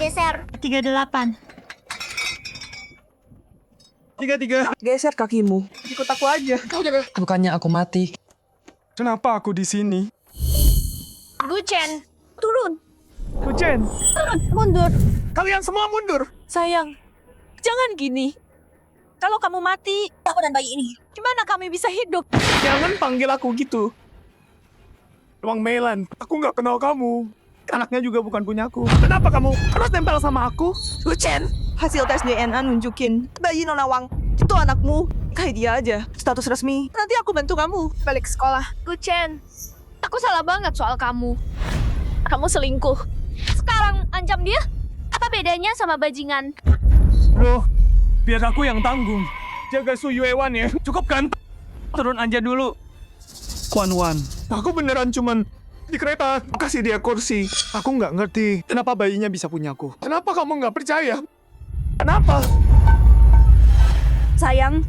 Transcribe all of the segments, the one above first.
geser. 38. 33. Geser kakimu. Ikut aku aja. Kau jaga. Bukannya aku mati. Kenapa aku di sini? Guchen, turun. Kuchen, Mundur. kalian semua mundur. Sayang, jangan gini. Kalau kamu mati, Aku dan bayi ini. gimana kami bisa hidup? Jangan panggil aku gitu. Wang Meilan, aku nggak kenal kamu. Anaknya juga bukan punyaku. Kenapa kamu harus nempel sama aku? Guchen, hasil tes DNA nunjukin bayi Nona Wang itu anakmu. Kayak dia aja, status resmi. Nanti aku bantu kamu balik sekolah. Guchen, aku salah banget soal kamu. Kamu selingkuh. Sekarang ancam dia? Apa bedanya sama bajingan? Bro, biar aku yang tanggung. Jaga Su Yuewan ya. Cukup kan? Turun aja dulu. Kwan Wan, aku beneran cuman di kereta kasih dia kursi. Aku nggak ngerti kenapa bayinya bisa punya aku. Kenapa kamu nggak percaya? Kenapa? Sayang,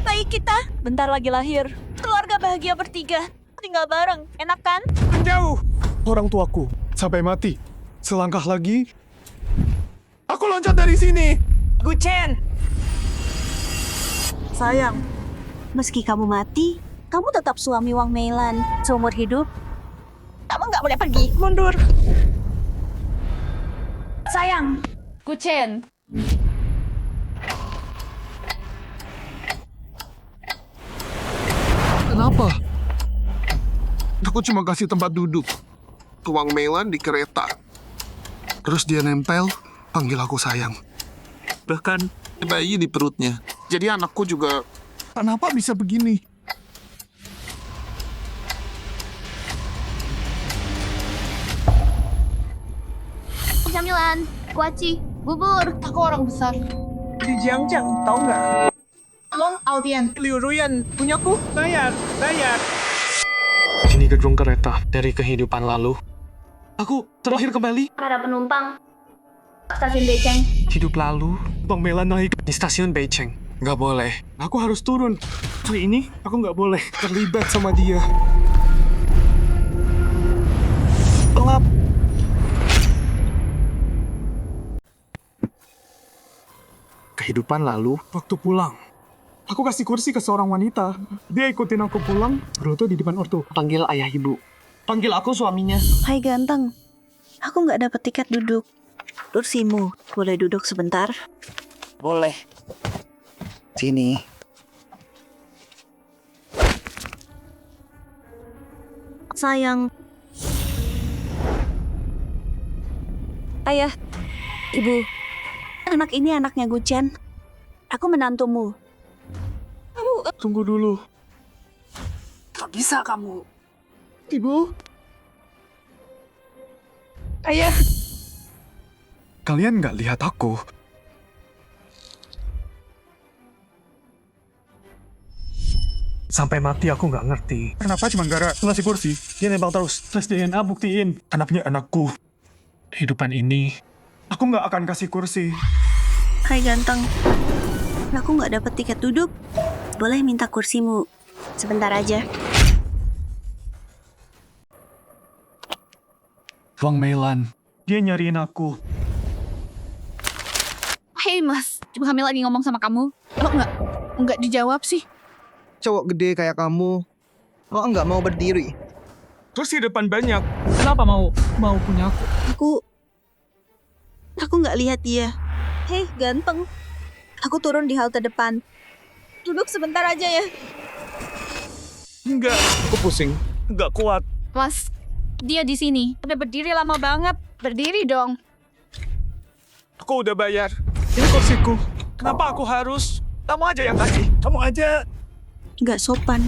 bayi kita bentar lagi lahir. Keluarga bahagia bertiga. Tinggal bareng, enak kan? Menjauh. Orang tuaku sampai mati. Selangkah lagi, aku loncat dari sini. Guchen! Sayang, meski kamu mati, kamu tetap suami Wang Meilan seumur hidup. Kamu nggak boleh pergi. Mundur. Sayang. Guchen. Kenapa? Aku cuma kasih tempat duduk. Tuang Meilan di kereta. Terus dia nempel, panggil aku sayang. Bahkan bayi di perutnya. Jadi anakku juga... Kenapa bisa begini? Camilan, kuaci, bubur. Aku orang besar. Di Jiangjiang, tau nggak? Long Audien. Liu Ruyan, punyaku. Bayar, bayar. Ini gedung kereta dari kehidupan lalu. Aku terlahir kembali. Para penumpang. Stasiun Beijing. Hidup lalu Bang Mela naik. di stasiun Beijing. Nggak boleh. Aku harus turun. Kali ini aku nggak boleh terlibat sama dia. Gelap. Kehidupan lalu, Waktu pulang, aku kasih kursi ke seorang wanita. Dia ikutin aku pulang, Bro tuh di depan ortu. Panggil ayah ibu. Panggil aku suaminya. Hai ganteng, aku nggak dapat tiket duduk. Kursimu, boleh duduk sebentar? Boleh. Sini. Sayang. Ayah, ibu, anak ini anaknya Guchen. Aku menantumu. Tunggu dulu. Gak bisa kamu. Ibu? Ayah, Kalian nggak lihat aku? Sampai mati aku nggak ngerti. Kenapa cuma gara ngasih kursi? Dia nembak terus. Tes DNA buktiin. Anaknya anakku. Kehidupan ini Aku nggak akan kasih kursi. Hai ganteng, aku nggak dapat tiket duduk. Boleh minta kursimu sebentar aja. Wang Meilan, dia nyariin aku. Hei mas, Ibu Hamil lagi ngomong sama kamu. Lo nggak dijawab sih? Cowok gede kayak kamu, kok nggak mau berdiri? Terus di depan banyak. Kenapa mau punya aku? Aku nggak lihat dia. Hei ganteng, aku turun di halte depan. Duduk sebentar aja ya. Enggak. Aku pusing. Enggak kuat. Mas, dia di sini. Udah berdiri lama banget. Berdiri dong. Aku udah bayar. Ini kursiku. Kenapa aku harus? Kamu aja yang kasih. Kamu aja. Nggak sopan.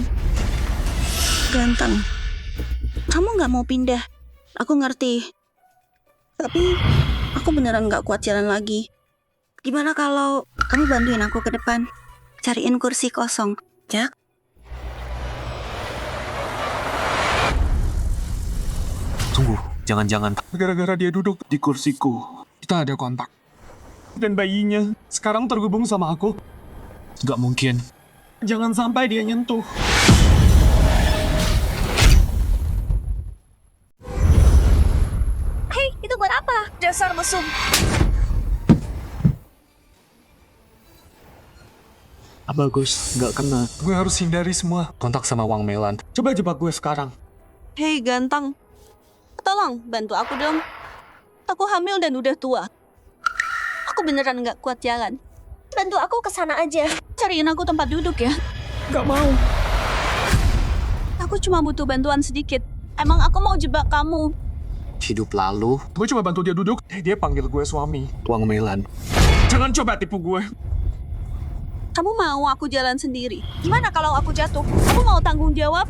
Ganteng, kamu nggak mau pindah. Aku ngerti. Tapi aku beneran nggak kuat jalan lagi. Gimana kalau kamu bantuin aku ke depan? Cariin kursi kosong, ya? tunggu. Jangan-jangan Gara-gara dia duduk di kursiku, kita ada kontak. Dan bayinya sekarang terhubung sama aku. nggak mungkin. Jangan sampai dia nyentuh. Hei, itu buat apa? dasar mesum. Bagus, nggak kena. Gue harus hindari semua kontak sama Wang Meilan. Coba jebak gue sekarang. Hei ganteng, tolong bantu aku dong. Aku hamil dan udah tua. Aku beneran nggak kuat jalan. Bantu aku ke sana aja. Cariin aku tempat duduk ya. Nggak mau. Aku cuma butuh bantuan sedikit. Emang aku mau jebak kamu. Hidup lalu. Gue cuma bantu dia duduk. Dia panggil gue suami. Wang Meilan. Jangan coba tipu gue. Kamu mau aku jalan sendiri? Gimana kalau aku jatuh? Kamu mau tanggung jawab?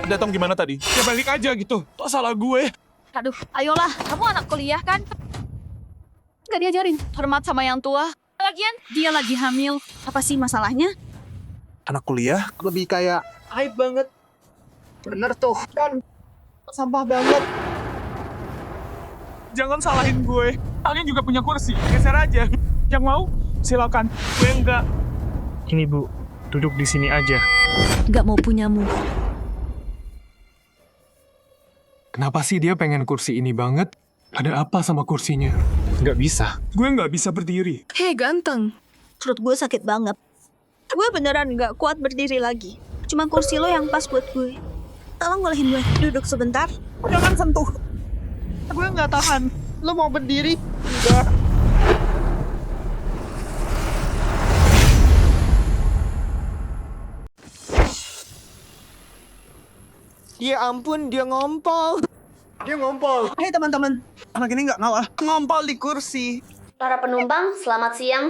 Datang gimana tadi? Ya balik aja gitu. Tak salah gue. Aduh, ayolah. Kamu anak kuliah kan? Nggak diajarin. Hormat sama yang tua. Lagian, dia lagi hamil. Apa sih masalahnya? Anak kuliah? Lebih kayak aib banget. Bener tuh, kan? Sampah banget. Jangan salahin gue. Kalian juga punya kursi. Geser aja. Yang mau? Silakan. Gue enggak. Ini Bu, duduk di sini aja. Nggak mau punyamu. Kenapa sih dia pengen kursi ini banget? Ada apa sama kursinya? Nggak bisa. Gue nggak bisa berdiri. Hei ganteng. Perut gue sakit banget. Gue beneran nggak kuat berdiri lagi. Cuma kursi lo yang pas buat gue. Tolong bolehin gue duduk sebentar. Jangan sentuh. Gue nggak tahan. Lo mau berdiri? Enggak. Ya ampun, dia ngompol. Dia ngompol. Hei teman-teman, anak ini nggak ngalah. Ngompol di kursi. Para penumpang, selamat siang.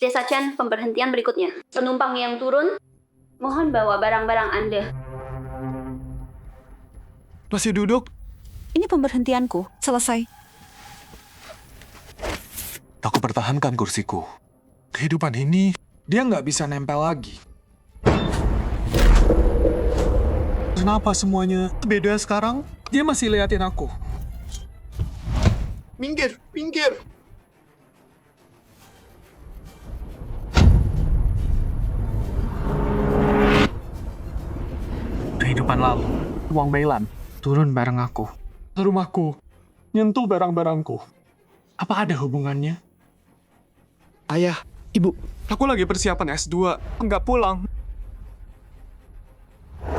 Desa Chan, pemberhentian berikutnya. Penumpang yang turun, mohon bawa barang-barang Anda. Masih duduk? Ini pemberhentianku. Selesai. Aku pertahankan kursiku. Kehidupan ini, dia nggak bisa nempel lagi. Kenapa semuanya beda sekarang? Dia masih liatin aku. Minggir, minggir. Kehidupan lalu, Wang Meilan turun bareng aku. Ke rumahku, nyentuh barang-barangku. Apa ada hubungannya? Ayah, Ibu, aku lagi persiapan S2. Nggak pulang.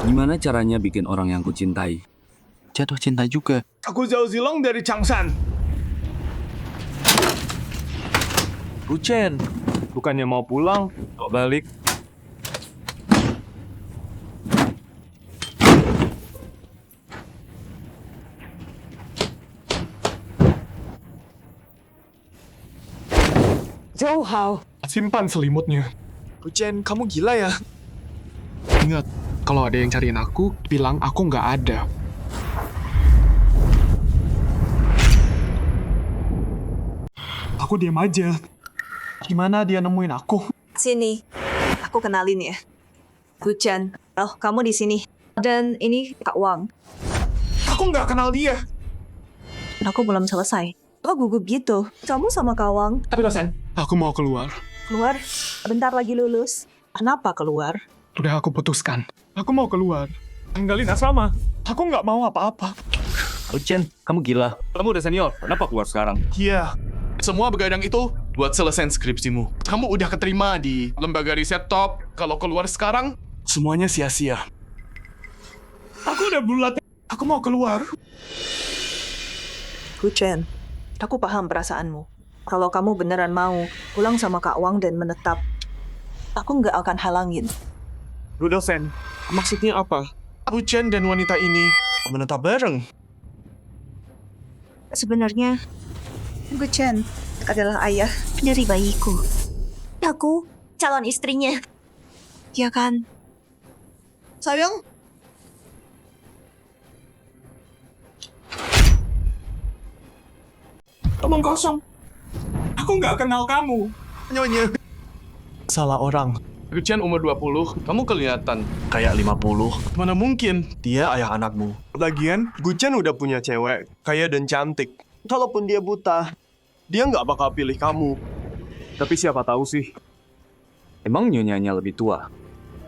Gimana caranya bikin orang yang kucintai jatuh cinta juga? Aku jauh zilang dari Changshan. Guchen, Bukannya mau pulang, kok balik. Jauh Hao. Simpan selimutnya. Guchen, kamu gila ya? Ingat, kalau ada yang cariin aku, bilang aku nggak ada. Aku diam aja. Gimana dia nemuin aku? Sini, aku kenalin ya. Guchen, oh kamu di sini. Dan ini Kak Wang. Aku nggak kenal dia. Aku belum selesai. Kok gugup gitu? Kamu sama Kak Wang Tapi dosen, aku mau keluar. keluar? Bentar lagi lulus. Kenapa keluar? Udah aku putuskan. Aku mau keluar. Tinggalin asrama. Aku nggak mau apa-apa. Guchen, kamu gila. Kamu udah senior, kenapa keluar sekarang? Iya. Semua begadang itu buat selesai skripsimu. Kamu udah keterima di lembaga riset top. Kalau keluar sekarang, Semuanya sia-sia. Aku udah bulat. Aku mau keluar. Guchen, aku paham perasaanmu. Kalau kamu beneran mau pulang sama Kak Wang dan menetap, aku nggak akan halangin. Bu dosen, maksudnya apa? Guchen dan wanita ini Menetap bareng. Sebenarnya, Guchen adalah ayah dari bayiku. Aku calon istrinya. Ya kan? Sayang, Omong kosong. Aku nggak kenal kamu. nyonya. Salah orang. Guchen umur 20, kamu kelihatan kayak 50. Mana mungkin dia ayah anakmu? Lagian, Guchen udah punya cewek, kaya dan cantik. Kalaupun dia buta, dia nggak bakal pilih kamu. Tapi siapa tahu sih. Emang nyonyanya lebih tua.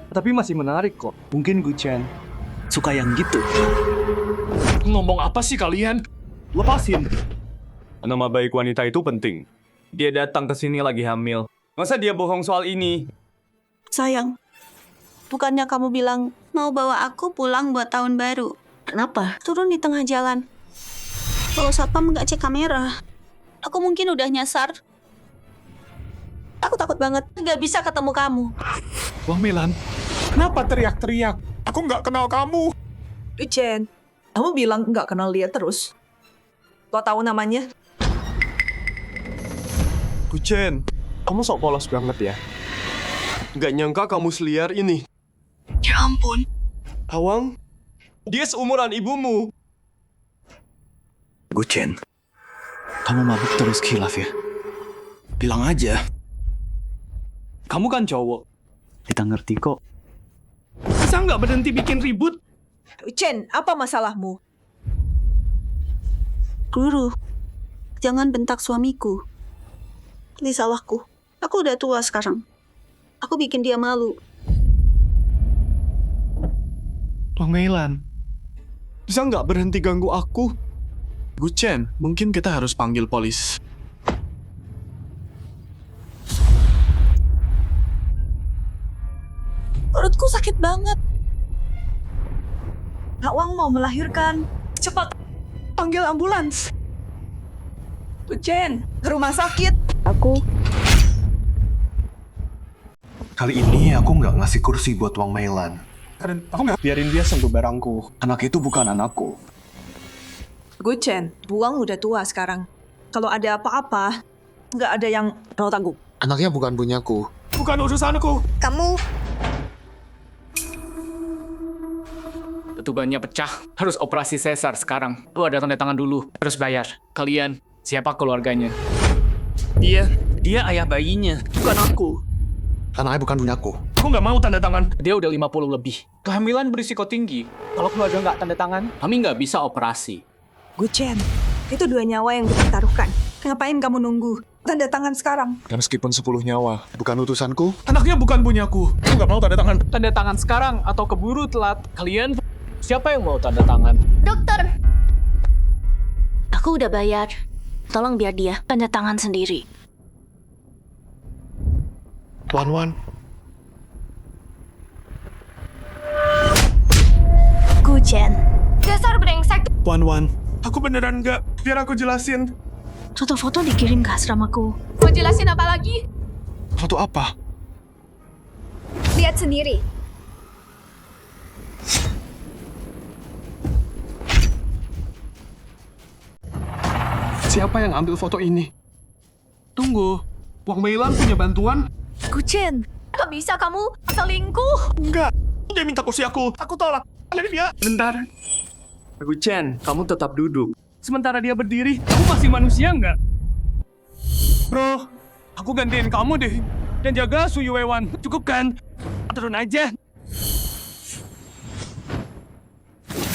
Tapi masih menarik kok. Mungkin Guchen suka yang gitu. Ngomong apa sih kalian? Lepasin. Nama baik wanita itu penting. Dia datang ke sini lagi hamil. Masa dia bohong soal ini? Sayang, bukannya kamu bilang mau bawa aku pulang buat tahun baru? Kenapa? Turun di tengah jalan. Kalau satpam nggak cek kamera, aku mungkin udah nyasar. Aku takut banget nggak bisa ketemu kamu. Wang Meilan, kenapa teriak-teriak? Aku nggak kenal kamu. Chen, kamu bilang nggak kenal dia terus. Kau tahu namanya? Guchen, kamu sok polos banget ya. Nggak nyangka kamu seliar ini. Ya ampun. Awang, dia seumuran ibumu. Guchen, kamu mabuk terus khilaf ya? Bilang aja. Kamu kan cowok. Kita ngerti kok. Bisa nggak berhenti bikin ribut? Chen, apa masalahmu? Guru, jangan bentak suamiku. Ini salahku. Aku udah tua sekarang. Aku bikin dia malu. Wang Meilan, bisa nggak berhenti ganggu aku? Guchen, mungkin kita harus panggil polis. Perutku sakit banget. Kak Wang mau melahirkan. Cepat, panggil ambulans. Chen, ke rumah sakit. Kali ini aku nggak ngasih kursi buat Wang Meilan. Aku nggak biarin dia sentuh barangku. Anak itu bukan anakku. Chen, Buang udah tua sekarang. Kalau ada apa-apa, nggak ada yang mau tanggung. Anaknya bukan punyaku. Bukan urusanku. Kamu Tubannya pecah. Harus operasi sesar sekarang. Lu ada tanda tangan dulu. Harus bayar. Kalian, siapa keluarganya? Dia ayah bayinya. Bukan aku. Anaknya bukan punyaku. Aku nggak mau tanda tangan. Dia udah 50 lebih. Kehamilan berisiko tinggi. Kalau keluarga nggak tanda tangan, kami nggak bisa operasi. Chen, itu 2 nyawa yang kita taruhkan. Ngapain kamu nunggu? Tanda tangan sekarang. Dan meskipun 10 nyawa, bukan utusanku. Anaknya bukan punyaku. Aku nggak mau tanda tangan. Tanda tangan sekarang atau keburu telat. Kalian, siapa yang mau tanda tangan? Dokter, Aku udah bayar. Tolong biar dia tanda tangan sendiri. Wan, Guchen. Dasar brengsek. Wan, aku beneran nggak. Biar aku jelasin. Foto-foto dikirim ke asramaku. Mau jelasin apa lagi? foto apa? Lihat sendiri. Siapa yang ambil foto ini? Tunggu. Wang Meilan punya bantuan? Guchen, kok bisa kamu selingkuh? Enggak. Dia minta kursi aku. Aku tolak. Jadi dia. Bentar. Guchen, kamu tetap duduk. Sementara dia berdiri, kamu masih manusia nggak? Bro, aku gantiin kamu deh. Dan jaga Su Yuewan. Cukup kan? Turun aja.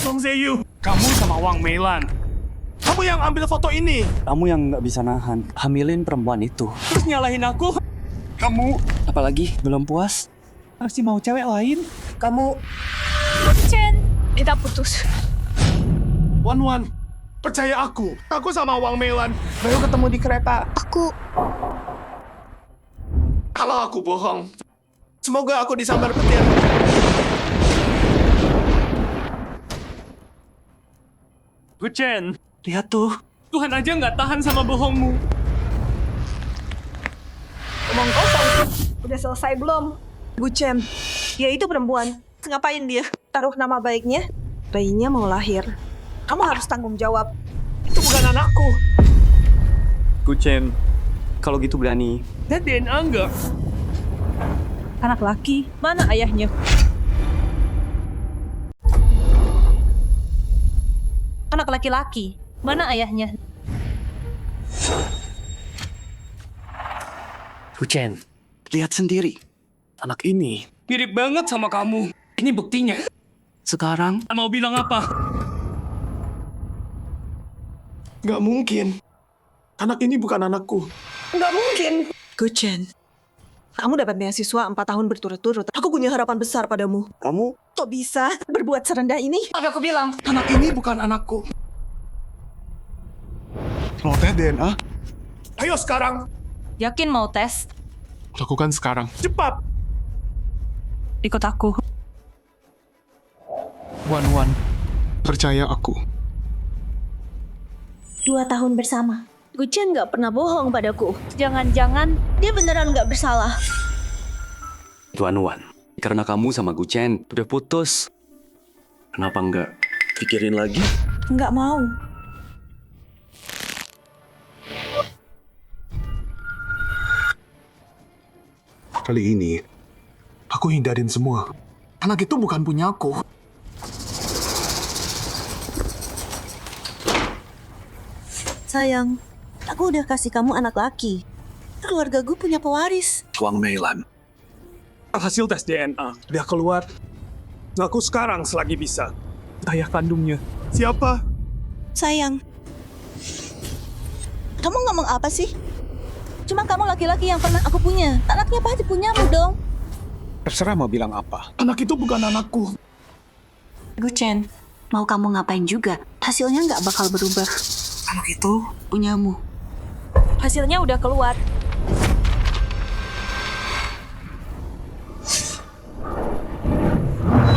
Song Seyu, kamu sama Wang Meilan. Kamu yang ambil foto ini. Kamu yang nggak bisa nahan. Hamilin perempuan itu. Terus nyalahin aku. Kamu, apalagi belum puas? Masih mau cewek lain? Kamu Chen, kita putus. Wan, percaya aku. Aku sama Wang Meilan baru ketemu di kereta. Kalau aku bohong, semoga aku disambar petir. Guchen, Lihat tuh. Tuhan aja nggak tahan sama bohongmu. omong kosong. Udah selesai belum? Chen, dia itu perempuan. Ngapain dia? Taruh nama baiknya. Bayinya mau lahir. Kamu harus tanggung jawab. Itu bukan anakku. Guchen, kalau gitu berani. Dan DNA enggak? Anak laki, mana ayahnya? Anak laki-laki, mana ayahnya? Guchen, lihat sendiri. Anak ini. Mirip banget sama kamu. Ini buktinya. Sekarang, Mau bilang apa? Nggak mungkin. Anak ini bukan anakku. Nggak mungkin. Chen, kamu dapat beasiswa 4 tahun berturut-turut. Aku punya harapan besar padamu. Kamu? Kok bisa berbuat serendah ini? Apa aku bilang? Anak ini bukan anakku. Mau tes DNA? Ayo sekarang, Yakin mau tes? Lakukan sekarang. cepat. Ikut aku. Wan, percaya aku. 2 tahun bersama. Guchen nggak pernah bohong padaku. Jangan-jangan Dia beneran nggak bersalah. Tuan Wan, karena kamu sama Guchen udah putus. Kenapa nggak pikirin lagi? Nggak mau. Kali ini, aku hindarin semua. Anak itu bukan punya aku. Sayang, aku udah kasih kamu anak laki. Keluarga gue punya pewaris. Wang Meilan. Hasil tes DNA udah keluar. Ngaku sekarang selagi bisa. Ayah kandungnya. Siapa? Sayang, kamu ngomong apa sih? Cuma kamu laki-laki yang pernah aku punya. Anaknya pasti punyamu dong. Terserah mau bilang apa. Anak itu bukan anakku. Guchen, mau kamu ngapain juga, hasilnya nggak bakal berubah. Anak itu punyamu. hasilnya udah keluar.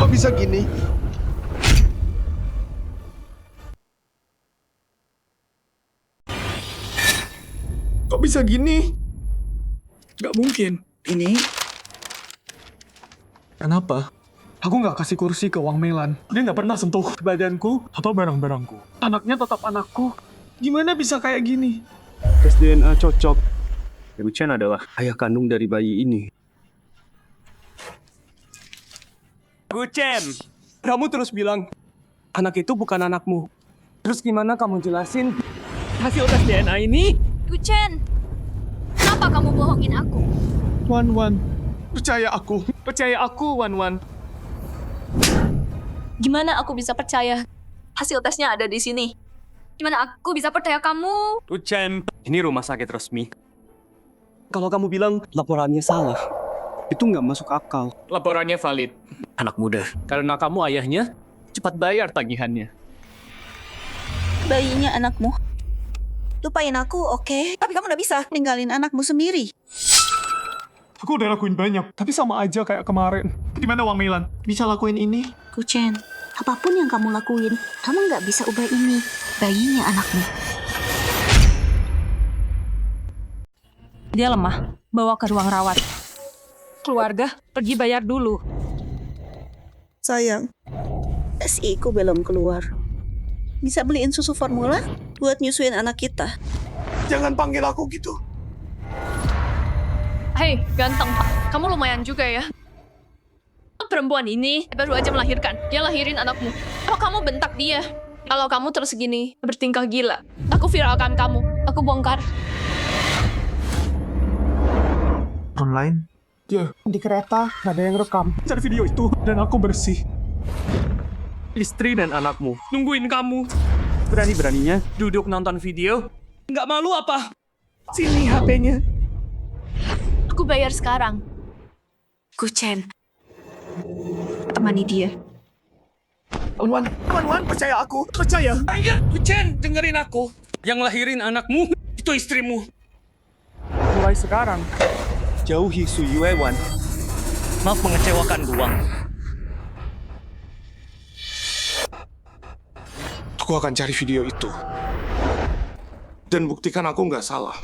Kok bisa gini? Kok bisa gini? Gak mungkin. Ini? Kenapa? Aku nggak kasih kursi ke Wang Meilan. Dia nggak pernah sentuh badanku atau barang-barangku. Anaknya tetap anakku. Gimana bisa kayak gini? Tes DNA cocok. Guchen adalah ayah kandung dari bayi ini. Guchen, kamu terus bilang anak itu bukan anakmu. Terus gimana kamu jelasin hasil tes DNA ini? Guchen, kenapa kamu bohongin aku? Wan, percaya aku. Percaya aku, Wan. Gimana aku bisa percaya? Hasil tesnya ada di sini. Gimana aku bisa percaya kamu? Guchen, ini rumah sakit resmi. Kalau kamu bilang laporannya salah, itu nggak masuk akal. Laporannya valid. Anak muda. Karena kamu ayahnya, cepat bayar tagihannya. Bayinya anakmu. Lupain aku, oke? Tapi kamu udah bisa ninggalin anakmu sendiri. Aku udah lakuin banyak, tapi sama aja kayak kemarin. Gimana Wang Meilan? Bisa lakuin ini? Guchen, apapun yang kamu lakuin, kamu nggak bisa ubah ini. Bayinya anakmu. Dia lemah, bawa ke ruang rawat. Keluarga, pergi bayar dulu. Sayang, SI ku belum keluar. Bisa beliin susu formula buat nyusuin anak kita. Jangan panggil aku gitu. Hei, ganteng. Kamu lumayan juga ya. Perempuan ini baru aja melahirkan. Dia lahirin anakmu. Apa kamu bentak dia? Kalau kamu terus gini, bertingkah gila, aku viralkan kamu. Aku bongkar. Online? Ya, di kereta nggak ada yang rekam. Cari video itu dan aku bersih. Istri dan anakmu nungguin kamu. Berani-beraninya duduk nonton video. Nggak malu apa? Sini HP-nya. Aku bayar sekarang. Guchen, temani dia. Wan, percaya aku. Percaya. Ayo, Guchen, dengerin aku. Yang lahirin anakmu itu istrimu. Mulai sekarang, jauhi Su Yuewan. Maaf mengecewakan Guang. Aku akan cari video itu. Dan buktikan aku nggak salah.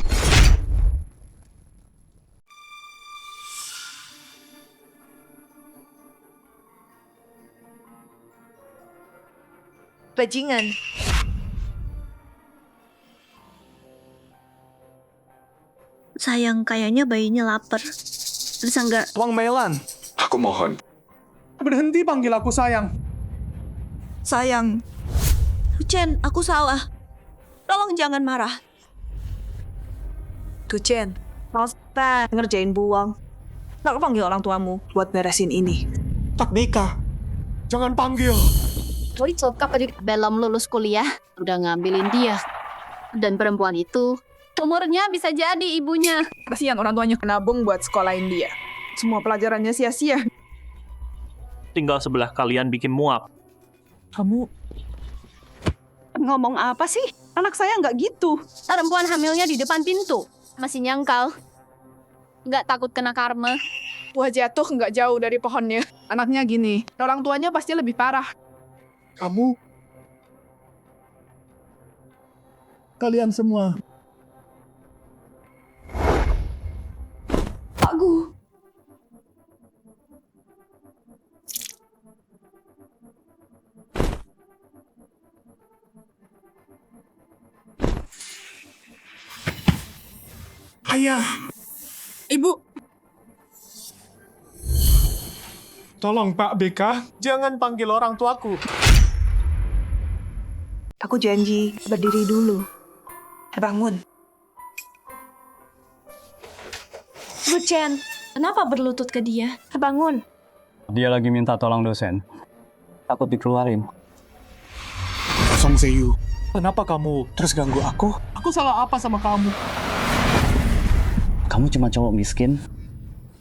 Bajingan. Sayang, kayaknya bayinya lapar. Bisa nggak? Wang Meilan, Aku mohon. berhenti panggil aku sayang. Sayang, Guchen, aku salah. Tolong jangan marah. Guchen, kita ngerjain buang. Nggak panggil orang tuamu buat beresin ini. Tak nikah. Jangan panggil. Belum lulus kuliah, udah ngambilin dia. Dan perempuan itu, umurnya bisa jadi ibunya. Kasihan orang tuanya nabung buat sekolahin dia. Semua pelajarannya sia-sia. Tinggal sebelah kalian bikin muap. Kamu Ngomong apa sih? Anak saya nggak gitu. Perempuan hamilnya di depan pintu. Masih nyangkal. Nggak takut kena karma. Buah jatuh nggak jauh dari pohonnya. Anaknya gini, orang tuanya pasti lebih parah. Kalian semua. Pak Gu. Ayah. Ibu, Tolong Pak BK, jangan panggil orang tuaku. aku janji berdiri dulu. Bangun. Bu Chen, kenapa berlutut ke dia? Bangun. Dia lagi minta tolong dosen. Takut dikeluarin. Song Seyu, kenapa kamu terus ganggu aku? Aku salah apa sama kamu? Kamu cuma cowok miskin,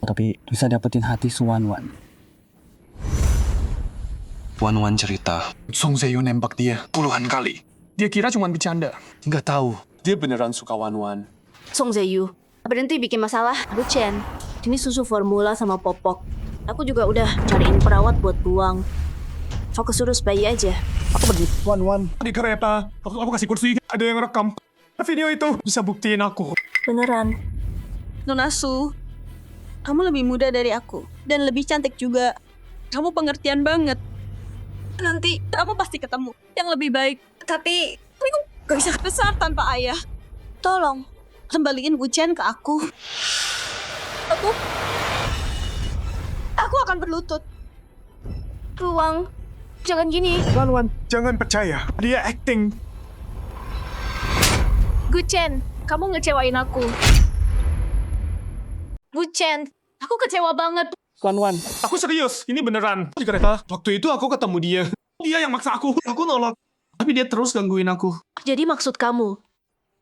tapi bisa dapetin hati Su Wan-Wan. Wan-Wan cerita, Song Seyu nembak dia puluhan kali. Dia kira cuma bercanda. nggak tahu. Dia beneran suka Wan-Wan. Song Zayu, berhenti bikin masalah. Bu Chen, ini susu formula sama popok. Aku juga udah cariin perawat buat buang. Fokus urus bayi aja. Aku pergi. Wan-Wan, di kereta, aku kasih kursi, ada yang rekam. Video itu bisa buktiin aku. Beneran. Nona Su, kamu lebih muda dari aku. Dan lebih cantik juga. Kamu pengertian banget. Nanti kamu pasti ketemu yang lebih baik. Tapi aku gak bisa besar tanpa ayah. Tolong, kembaliin Bu Chen ke aku. Aku akan berlutut. Ruang, jangan gini. Wan-Wan, jangan percaya. Dia acting. Gu Chen, kamu ngecewain aku. Bu Chen, aku kecewa banget. Wan-Wan, aku serius. Ini beneran. Di kereta, waktu itu aku ketemu dia. Dia yang maksa aku. Aku nolak. Tapi dia terus gangguin aku. Jadi maksud kamu?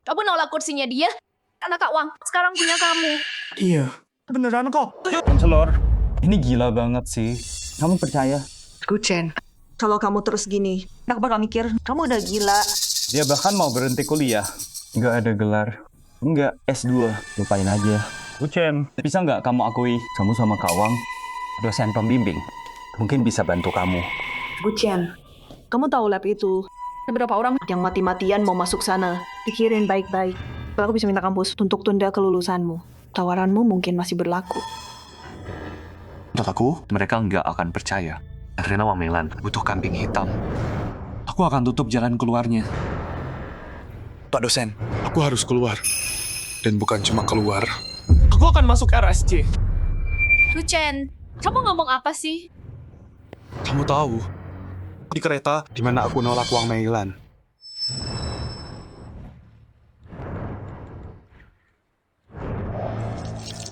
Kamu nolak kursinya dia? Karena Kak Wang sekarang punya kamu. Iya, beneran kok. Konselor, ini gila banget sih. Kamu percaya? Gu Chen, kalau kamu terus gini, aku bakal mikir kamu udah gila. Dia bahkan mau berhenti kuliah. Nggak ada gelar. Nggak S2. Lupain aja. Bu Chen, bisa nggak kamu akui kamu sama Kak Wang dosen pembimbing? Mungkin bisa bantu kamu. Gu Chen, kamu tahu lab itu. Ada beberapa orang yang mati-matian mau masuk sana. Pikirin baik-baik. Aku bisa minta kampus untuk tunda kelulusanmu. Tawaranmu mungkin masih berlaku. Menurut aku, mereka nggak akan percaya. Karena Wang Meilan butuh kambing hitam. Aku akan tutup jalan keluarnya. Pak dosen, aku harus keluar. Dan bukan cuma keluar. Aku akan masuk RSC. Bu Chen, kamu ngomong apa sih? Kamu tahu, di kereta di mana aku nolak Wang Meilan.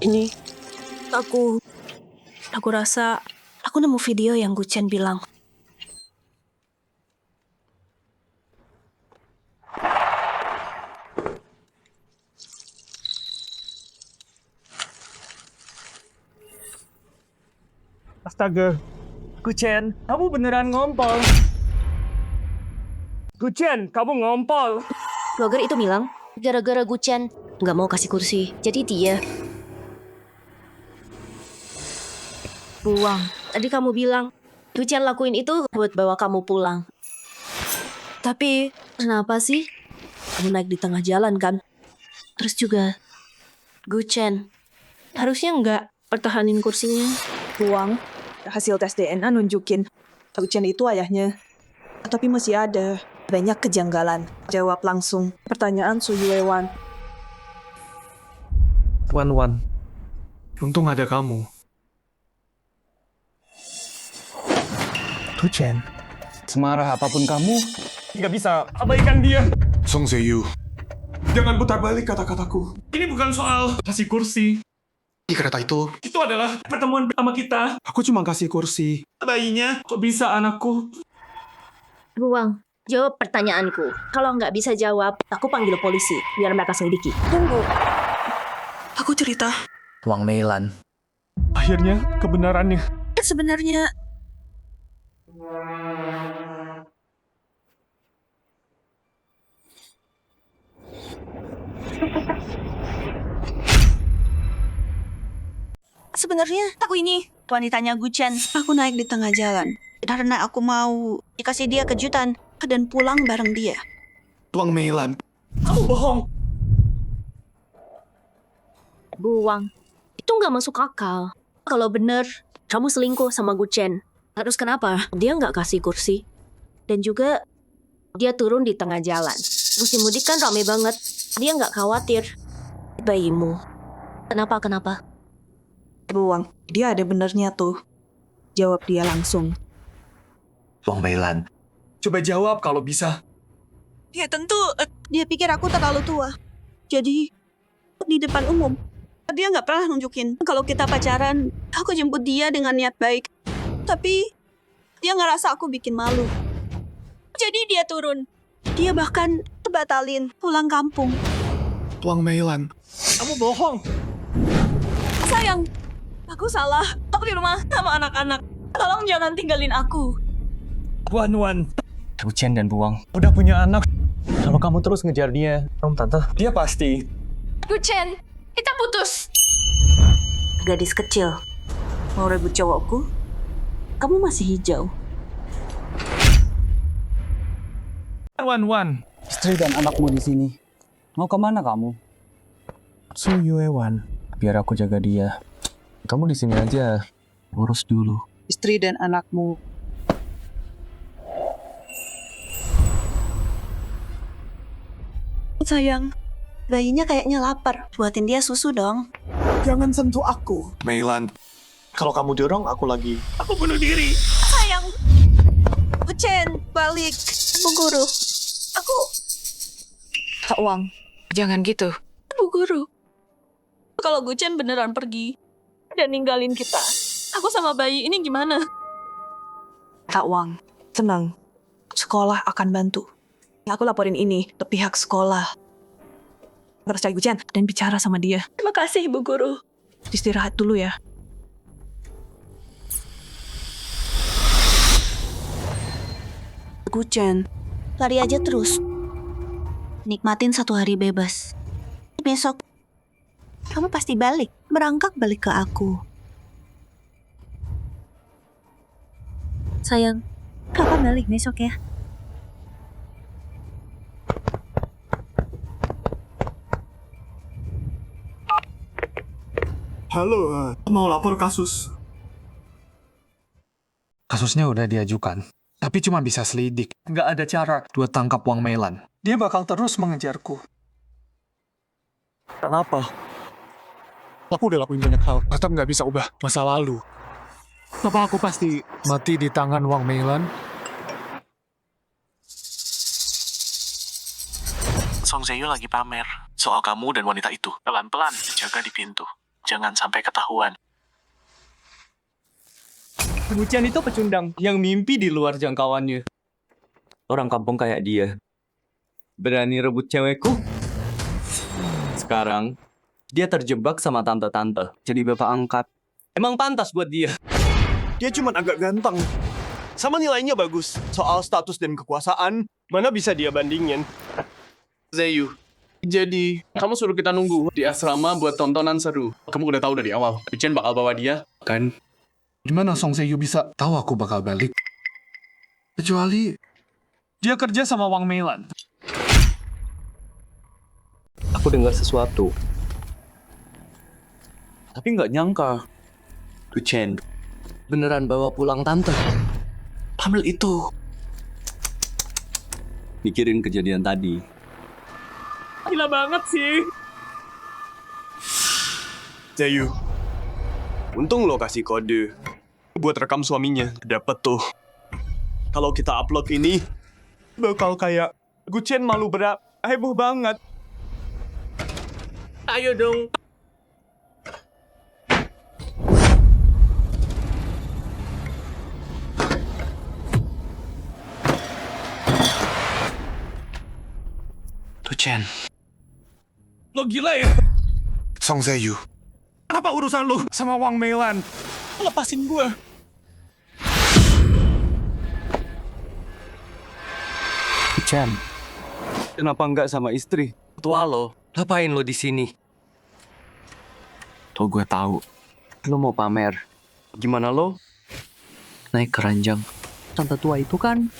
Ini, aku rasa aku nemu video yang Gu Chen bilang. Astaga. Gu Chen, kamu beneran ngompol. Gu Chen, kamu ngompol. Blogger itu bilang, gara-gara Gu Chen nggak mau kasih kursi. Jadi dia. Buang. Tadi kamu bilang, Gu Chen lakuin itu buat bawa kamu pulang. Tapi, kenapa sih? Kamu naik di tengah jalan kan? Terus juga, Gu Chen, harusnya nggak pertahanin kursinya. Buang. Hasil tes DNA nunjukin Gu Chen itu ayahnya. Tapi masih ada banyak kejanggalan. Jawab langsung pertanyaan Su Yuewan. Wan-Wan, untung ada kamu. Gu Chen, Semarah apapun kamu, Nggak bisa abaikan dia. Song Seyu, jangan putar balik kata-kataku. Ini bukan soal kasih kursi. Di kereta itu, Itu adalah pertemuan pertama kita. aku cuma kasih kursi. Bayinya, kok bisa anakku? Buang, jawab pertanyaanku. Kalau nggak bisa jawab, aku panggil polisi, biar mereka selidiki. Tunggu. Aku cerita. Wang Meilan. Akhirnya, kebenarannya. Sebenarnya Sebenarnya aku ini wanitanya Guchen. Aku naik di tengah jalan karena aku mau dikasih dia kejutan dan pulang bareng dia. Wang Meilan, kamu bohong. Buang. Itu nggak masuk akal. Kalau bener, kamu selingkuh sama Guchen. Terus kenapa? Dia nggak kasih kursi. Dan juga, dia turun di tengah jalan. Musim mudik kan rame banget. Dia nggak khawatir. Bayimu. Kenapa? Buang, dia ada benernya tuh. Jawab dia langsung. Wang Meilan, Coba jawab kalau bisa. Ya tentu, dia pikir aku terlalu tua. Jadi, di depan umum, dia nggak pernah nunjukin kalau kita pacaran. Aku jemput dia dengan niat baik. Tapi, dia ngerasa aku bikin malu. Jadi dia turun. Dia bahkan batalin pulang kampung. Wang Meilan, kamu bohong. Sayang, aku salah. Aku di rumah sama anak-anak. Tolong jangan tinggalin aku. Wan, Guchen dan Buang. udah punya anak. Kalau kamu terus ngejar dia, Tante, dia pasti. Guchen, kita putus. Gadis kecil, mau rebut cowokku? Kamu masih hijau. Wan, Istri dan anakmu di sini. Mau kemana kamu? Su Yuewan. Biar aku jaga dia. kamu di sini aja. Urus dulu. Istri dan anakmu. Sayang, bayinya kayaknya lapar. Buatin dia susu dong. Jangan sentuh aku. Meilan, kalau kamu dorong aku lagi. Aku bunuh diri. Sayang. Guchen, balik. Bu Guru. Aku... Kak Wang, jangan gitu. Bu Guru. Kalau Guchen beneran pergi dan ninggalin kita, aku sama bayi ini gimana? Kak Wang, tenang. Sekolah akan bantu. Aku laporin ini ke pihak sekolah. Terus cari Guchen dan bicara sama dia. Terima kasih, Bu Guru. Istirahat dulu ya. Guchen, lari aja terus. Nikmatin satu hari bebas. Besok, kamu pasti balik. Merangkak balik ke aku. Sayang, kapan balik besok ya? Halo, mau lapor kasus. Kasusnya udah diajukan. Tapi cuma bisa selidik. Nggak ada cara buat tangkap Wang Meilan. Dia bakal terus mengejarku. Kenapa? Aku udah lakuin banyak hal, tetap nggak bisa ubah masa lalu. Apa aku pasti mati di tangan Wang Meilan? Song Zayu lagi pamer soal kamu dan wanita itu. Pelan-pelan, jaga di pintu. Jangan sampai ketahuan. Guchen itu pecundang yang mimpi di luar jangkauannya. Orang kampung kayak dia. Berani rebut cewekku. Sekarang, dia terjebak sama tante-tante. Jadi bapak angkat. Emang pantas buat dia. Dia cuma agak ganteng. Sama nilainya bagus. Soal status dan kekuasaan, mana bisa dia bandingin? Zayu, jadi kamu suruh kita nunggu di asrama buat tontonan seru. Kamu udah tahu dari awal, Guchen bakal bawa dia, kan? Gimana Song Zayu bisa tahu aku bakal balik? Kecuali Dia kerja sama Wang Meilan. Aku dengar sesuatu. Tapi nggak nyangka. Guchen beneran bawa pulang tante. Pamel itu. Mikirin kejadian tadi. Gila banget sih. Zayu, untung lo kasih kode buat rekam suaminya. Dapet tuh. Kalau kita upload ini, bakal kayak Guchen malu berat, heboh banget. Ayo dong. Guchen. Lo gila ya? Song Zayu. Apa urusan lu sama Wang Meilan? Lepasin gue. Guchen, kenapa nggak sama istri? Tua lo, ngapain lo di sini? tuh gue tahu Lo mau pamer. Gimana lo? Naik keranjang. Tante tua itu kan.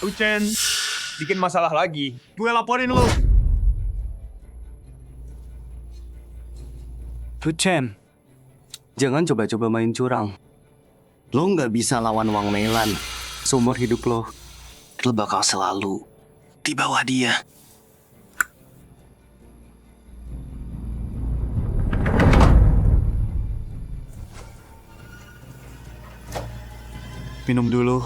Ucen, bikin masalah lagi. Gue laporin lo. Ucen, jangan coba-coba main curang. Lo nggak bisa lawan Wang Meilan. Seumur hidup lo bakal selalu di bawah dia. Minum dulu.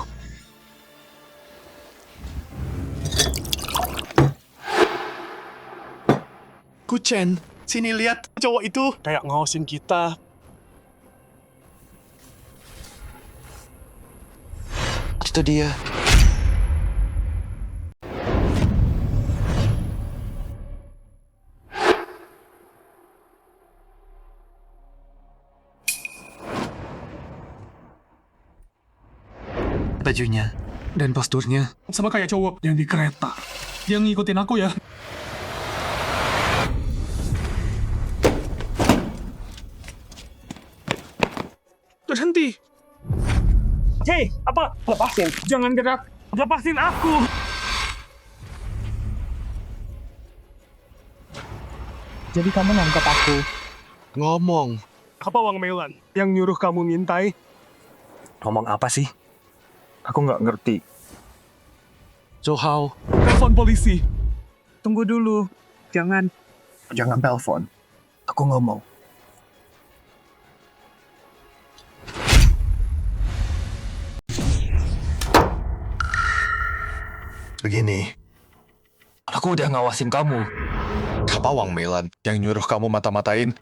Kuchen, sini lihat cowok itu kayak ngawasin kita. Itu dia. Bajunya. Dan posturnya sama kayak cowok yang di kereta. Dia ngikutin aku ya. Berhenti. Hei, apa? Lepasin. Jangan gerak. Lepasin aku. Jadi kamu nangkap aku. Ngomong. Apa Wang Meilan yang nyuruh kamu ngintai? Ngomong apa sih? Aku nggak ngerti. Zhou Hao, telepon polisi. Tunggu dulu. Jangan telepon. Aku ngomong. Begini, aku udah ngawasin kamu. Apa Wang Meilan yang nyuruh kamu mata-matain?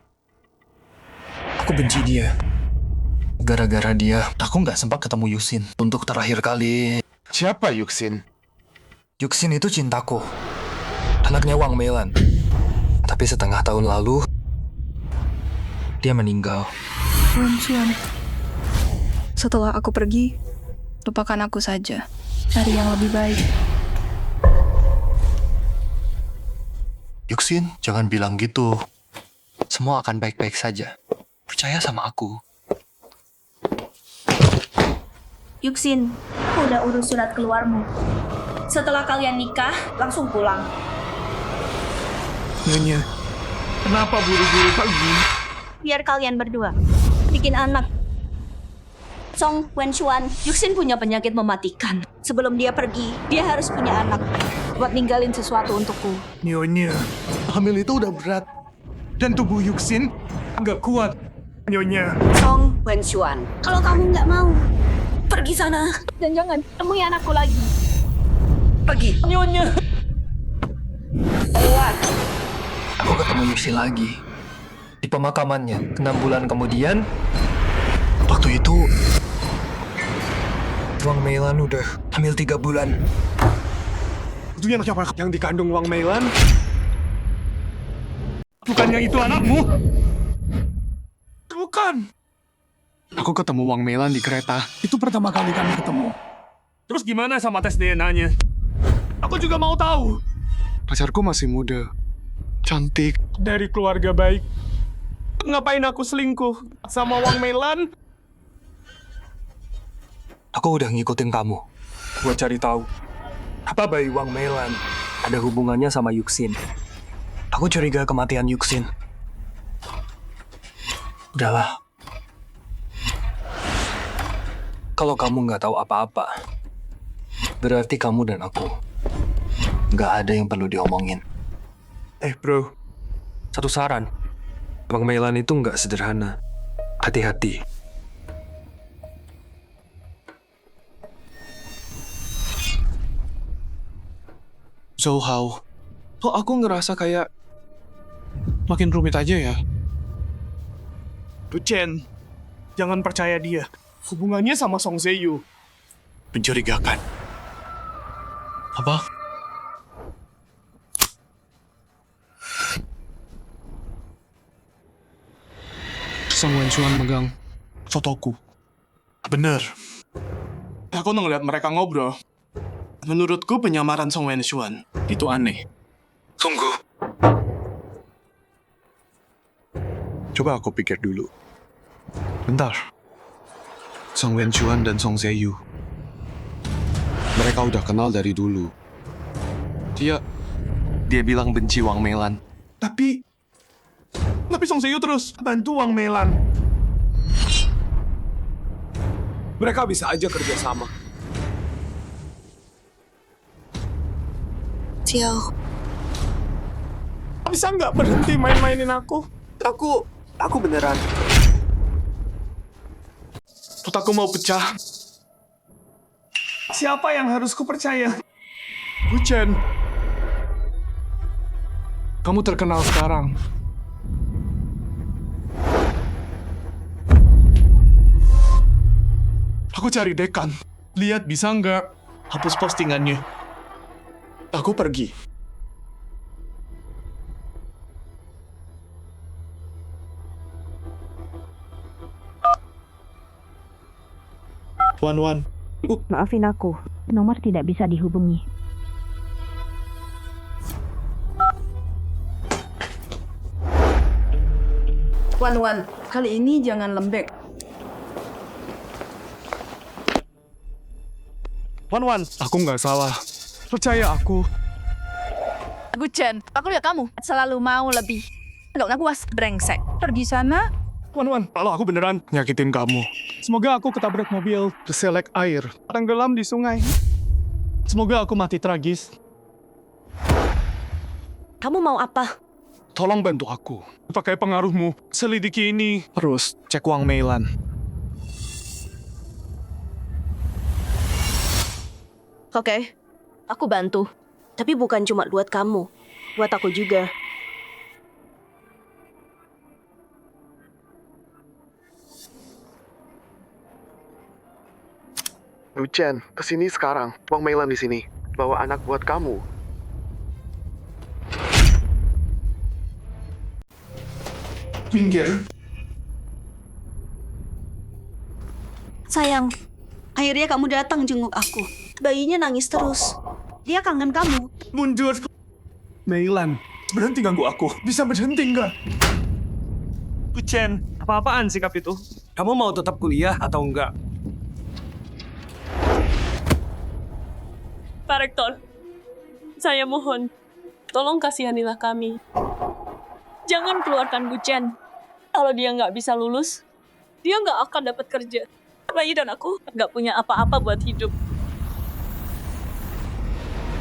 Aku benci dia. Gara-gara dia, aku nggak sempat ketemu Yuxin untuk terakhir kali. Siapa Yuxin? Yuxin itu cintaku. Anaknya Wang Meilan. Tapi setengah tahun lalu, dia meninggal. Wen, setelah aku pergi, lupakan aku saja. Cari yang lebih baik. Yuxin, jangan bilang gitu. Semua akan baik-baik saja. Percaya sama aku. Yuxin, aku udah urus surat keluarmu. Setelah kalian nikah, langsung pulang. Nyonya, kenapa buru-buru pergi? Biar kalian berdua bikin anak. Song Wenxuan, Yuxin punya penyakit mematikan. Sebelum dia pergi, dia harus punya anak buat ninggalin sesuatu untukku. Nyonya, hamil itu udah berat. Dan tubuh Yuxin nggak kuat. Nyonya. Song Wenxuan, kalau kamu nggak mau, pergi sana. Dan jangan temui anakku lagi. Pergi. Nyonya. Keluar. Aku ketemu Yuxin lagi. Di pemakamannya. 6 bulan kemudian, waktu itu, Wang Meilan udah hamil 3 bulan. Itu yang siapa yang dikandung Wang Meilan? Bukannya itu anakmu? Bukan. Aku ketemu Wang Meilan di kereta. Itu pertama kali kami ketemu. Terus gimana sama tes DNA-nya? Aku juga mau tahu. Pacarku masih muda. Cantik. Dari keluarga baik. Ngapain aku selingkuh sama Wang Meilan? Aku udah ngikutin kamu. Buat cari tahu. Apa bayi Wang Meilan ada hubungannya sama Yuxin? Aku curiga kematian Yuxin. Udahlah. Kalau kamu nggak tahu apa-apa, berarti kamu dan aku nggak ada yang perlu diomongin. Bro. Satu saran. Wang Meilan itu nggak sederhana. Hati-hati. Zhou Hao, kok aku ngerasa kayak makin rumit aja ya? Chen, jangan percaya dia. Hubungannya sama Song Zheyu Mencurigakan. Apa? Song Wenxuan megang fotoku. Bener. Aku ngeliat mereka ngobrol. Menurutku penyamaran Song Wenxuan itu aneh. Tunggu. Coba aku pikir dulu. Bentar. Song Wenchuan dan Song Zeyu. Mereka udah kenal dari dulu. Dia bilang benci Wang Meilan. Tapi Song Seyu terus bantu Wang Meilan. Mereka bisa aja kerja sama. Xiao, Bisa nggak berhenti main-mainin aku? Aku beneran. Otakku mau pecah. Siapa yang harus kupercaya? Wuchen. Kamu terkenal sekarang. Aku cari dekan. Lihat bisa nggak hapus postingannya. Aku pergi. Wan. Maafin aku, nomor tidak bisa dihubungi. Wan, kali ini jangan lembek. Wan, aku nggak salah. Percaya aku. Guchen, aku lihat kamu selalu mau lebih. Nggak pernah puas, brengsek. Pergi sana. Wan, kalau aku beneran nyakitin kamu. Semoga aku ketabrak mobil terselek air, tenggelam di sungai. Semoga aku mati tragis. Kamu mau apa? Tolong bantu aku. Pakai pengaruhmu, selidiki ini. Terus cek Wang Meilan. Oke, aku bantu. Tapi bukan cuma buat kamu, buat aku juga. Wuchen, kesini sekarang. Wang Meilan di sini. Bawa anak buat kamu. Minggir. sayang. Akhirnya kamu datang jenguk aku. Bayinya nangis terus. Dia kangen kamu. Mundur. Meilan, berhenti ganggu aku. Bisa berhenti nggak? Wuchen, apa-apaan sikap itu? Kamu mau tetap kuliah atau enggak? Pak Rektor, saya mohon, tolong kasihanilah kami. Jangan keluarkan Guchen. Kalau dia nggak bisa lulus, dia nggak akan dapat kerja. Bayi dan aku nggak punya apa-apa buat hidup.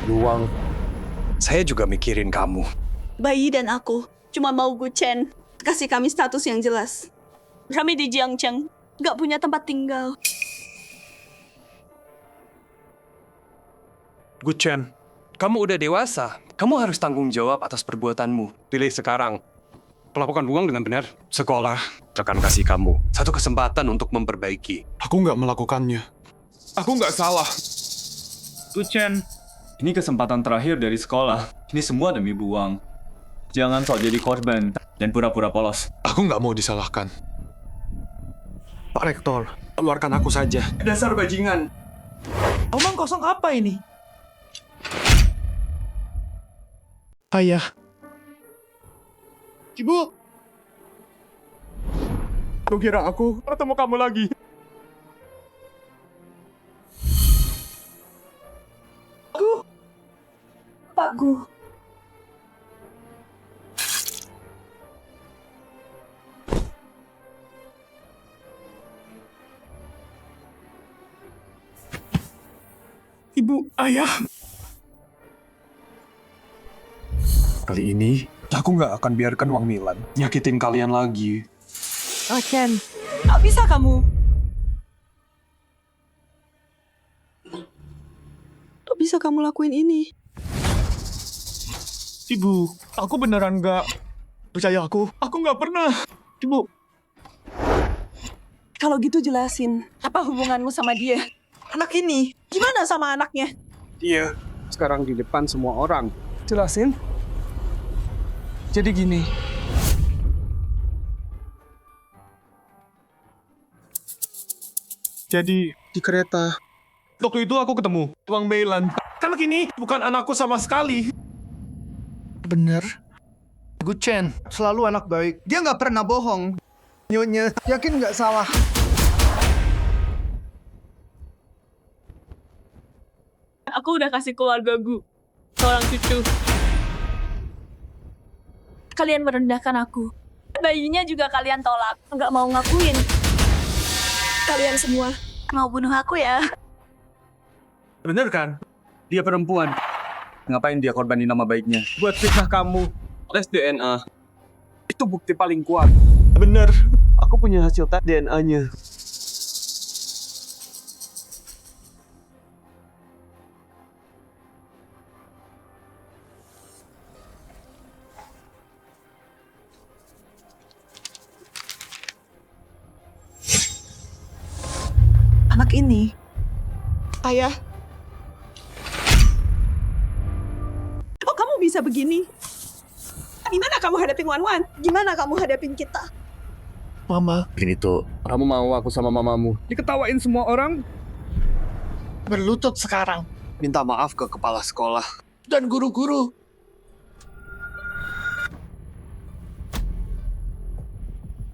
Luang, saya juga mikirin kamu. Bayi dan aku cuma mau Guchen. Kasih kami status yang jelas. Kami di Jiangcheng, Gak punya tempat tinggal. Guchen, kamu udah dewasa. Kamu harus tanggung jawab atas perbuatanmu. Pilih sekarang. Pelakukan uang dengan benar. Sekolah akan kasih kamu satu kesempatan untuk memperbaiki. Aku nggak melakukannya. Aku nggak salah. Guchen, ini kesempatan terakhir dari sekolah. Ini semua demi buang. Jangan sok jadi korban dan pura-pura polos. Aku nggak mau disalahkan. Pak Rektor, keluarkan aku saja. Dasar bajingan. Omong kosong apa ini? Ayah. Ibu. Aku kira aku ketemu kamu lagi. Pak Gu. Ibu, ayah. Kali ini, aku nggak akan biarkan Wang Meilan nyakitin kalian lagi. Oh, Chen. Gak bisa kamu. Kok bisa kamu lakuin ini? Ibu, aku beneran nggak. Percaya aku nggak pernah. Ibu. Kalau gitu jelasin, apa hubunganmu sama dia? Anak ini, gimana sama anaknya? Iya, sekarang di depan semua orang. Jelasin. Jadi gini. Jadi di kereta. Waktu itu aku ketemu Wang Meilan. Kan ini bukan anakku sama sekali. Bener. Guchen selalu anak baik. Dia nggak pernah bohong. Nyonya, yakin nggak salah? Aku udah kasih keluarga gue seorang cucu. Kalian merendahkan aku. Bayinya juga kalian tolak. Nggak mau ngakuin. Kalian semua Mau bunuh aku ya? Bener kan? Dia perempuan. Ngapain dia korbanin nama baiknya? Buat fitnah kamu. Tes DNA. Itu bukti paling kuat. Bener, aku punya hasil tes DNA-nya. anak ini. Ayah. Oh, kamu bisa begini? Gimana kamu hadapin Wan-Wan? Gimana kamu hadapin kita? Mama. Ini tuh, kamu mau aku sama mamamu Diketawain semua orang. Berlutut sekarang. Minta maaf ke kepala sekolah dan guru-guru.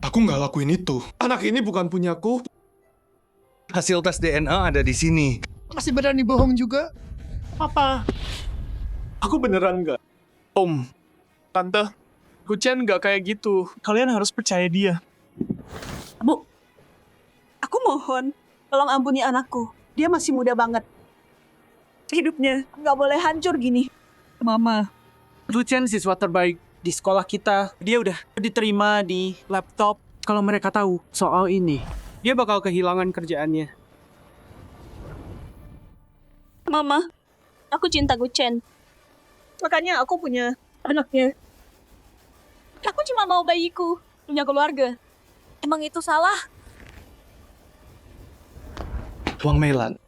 Aku nggak lakuin itu. Anak ini bukan punyaku. Hasil tes DNA ada di sini. Masih berani bohong juga? Papa. Aku beneran nggak. Om, Tante, Guchen nggak kayak gitu. Kalian harus percaya dia. Bu, aku mohon, tolong ampuni anakku. Dia masih muda banget. Hidupnya nggak boleh hancur gini. Mama, Guchen siswa terbaik di sekolah kita. Dia udah diterima di laptop. Kalau mereka tahu soal ini, dia bakal kehilangan kerjaannya. Mama, aku cinta Guchen. Makanya aku punya anaknya. Aku cuma mau bayiku punya keluarga. Emang itu salah? Wang Meilan,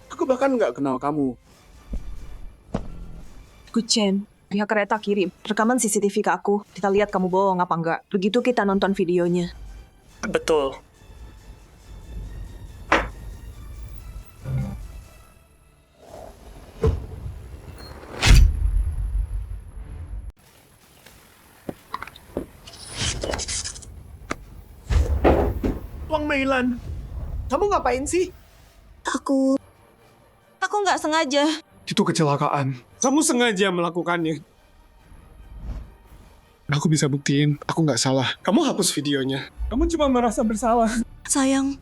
aku bahkan nggak kenal kamu. Guchen, pihak kereta kirim rekaman CCTV ke aku. Kita lihat kamu bohong apa enggak. Begitu kita nonton videonya. Betul. Wang Meilan, kamu ngapain sih? Aku nggak sengaja. Itu kecelakaan. Kamu sengaja melakukannya. Aku bisa buktiin, aku nggak salah. Kamu hapus videonya. Kamu cuma merasa bersalah. Sayang,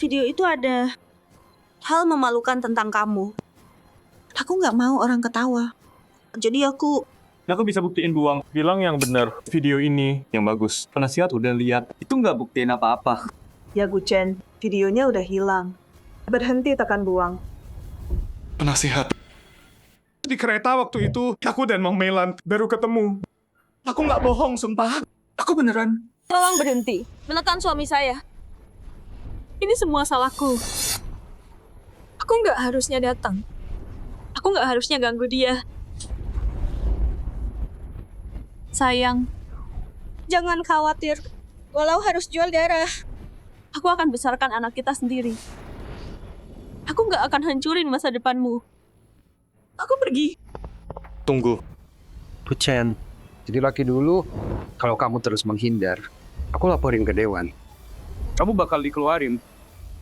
video itu ada hal memalukan tentang kamu. Aku nggak mau orang ketawa. Jadi aku bisa buktiin Buang. Bilang yang benar. Video ini yang bagus. Penasihat udah lihat. Itu nggak buktiin apa-apa. Ya Guchen, videonya udah hilang. Berhenti tekan buang. Penasihat. Di kereta waktu itu, aku dan Mang Meilan baru ketemu. Aku nggak bohong, sumpah. Aku beneran. Tolong berhenti menekan suami saya. Ini semua salahku. Aku nggak harusnya datang. Aku nggak harusnya ganggu dia. Sayang, jangan khawatir. Walau harus jual darah, aku akan besarkan anak kita sendiri. Aku nggak akan hancurin masa depanmu. Aku pergi. Tunggu. Guchen, jadi laki dulu. Kalau kamu terus menghindar, aku laporin ke Dewan. Kamu bakal dikeluarin.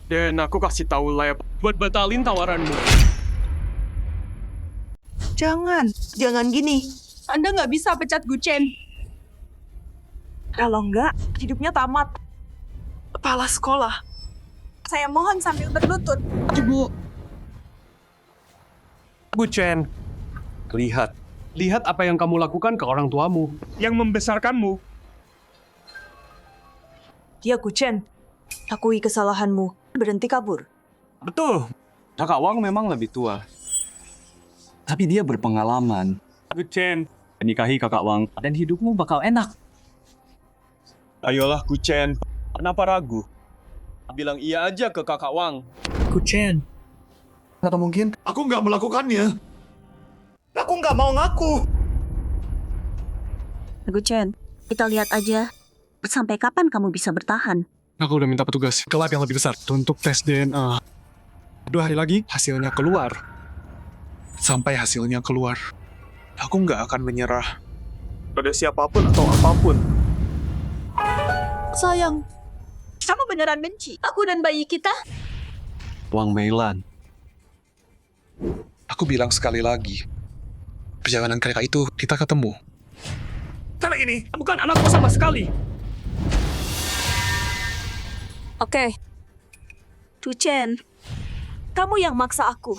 Dan aku kasih tahu lab buat batalin tawaranmu. Jangan gini. Anda nggak bisa pecat Guchen. Kalau enggak, hidupnya tamat. Kepala sekolah. Saya mohon sambil berlutut. Ibu. Guchen, lihat apa yang kamu lakukan ke orang tuamu. Yang membesarkanmu. Dia Guchen, akui kesalahanmu. Berhenti kabur. Betul. Kakak Wang memang lebih tua. Tapi dia berpengalaman. Guchen, Nikahi kakak Wang dan hidupmu bakal enak. ayolah Guchen. Kenapa ragu? Bilang iya aja ke kakak Wang. Guchen. Atau mungkin Aku nggak melakukannya. Aku nggak mau ngaku. Guchen, kita lihat aja. Sampai kapan kamu bisa bertahan? Aku udah minta petugas ke lab yang lebih besar untuk tes DNA. 2 hari lagi hasilnya keluar. Sampai hasilnya keluar, aku nggak akan menyerah. pada siapapun atau apapun. Sayang, kamu beneran benci aku dan bayi kita? Wang Meilan. Aku bilang sekali lagi. Perjalanan kereta itu kita ketemu. Kali ini bukan anakku sama sekali. Oke. Tu Chen, kamu yang maksa aku.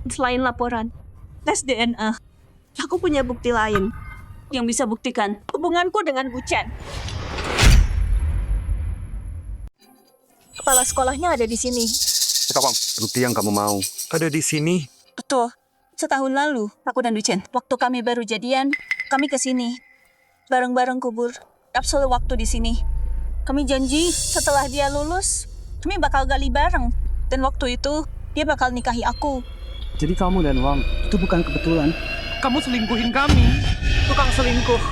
Selain laporan, tes DNA, aku punya bukti lain yang bisa buktikan hubunganku dengan Bu Chen. Kepala sekolahnya ada di sini. Kawang, bukti yang kamu mau. Ada di sini. Betul. Setahun lalu, aku dan Duchen, waktu kami baru jadian, kami ke sini. Bareng-bareng kubur kapsul waktu di sini. Kami janji setelah dia lulus, kami bakal gali bareng. Dan waktu itu, dia bakal nikahi aku. Jadi kamu dan Wang, itu bukan kebetulan. Kamu selingkuhin kami. Tukang selingkuh.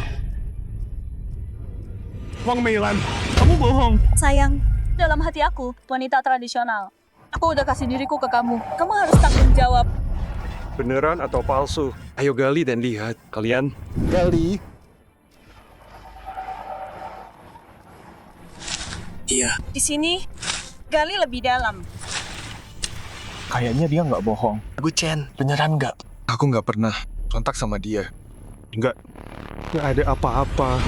Wang Meilan, kamu bohong. Sayang, dalam hati aku, wanita tradisional. Aku udah kasih diriku ke kamu. Kamu harus tanggung jawab. Beneran atau palsu? Ayo gali dan lihat. Kalian Gali. Iya. Di sini, gali lebih dalam. Kayaknya dia nggak bohong. Bu Chen, beneran nggak? Aku nggak pernah kontak sama dia. Nggak ada apa-apa.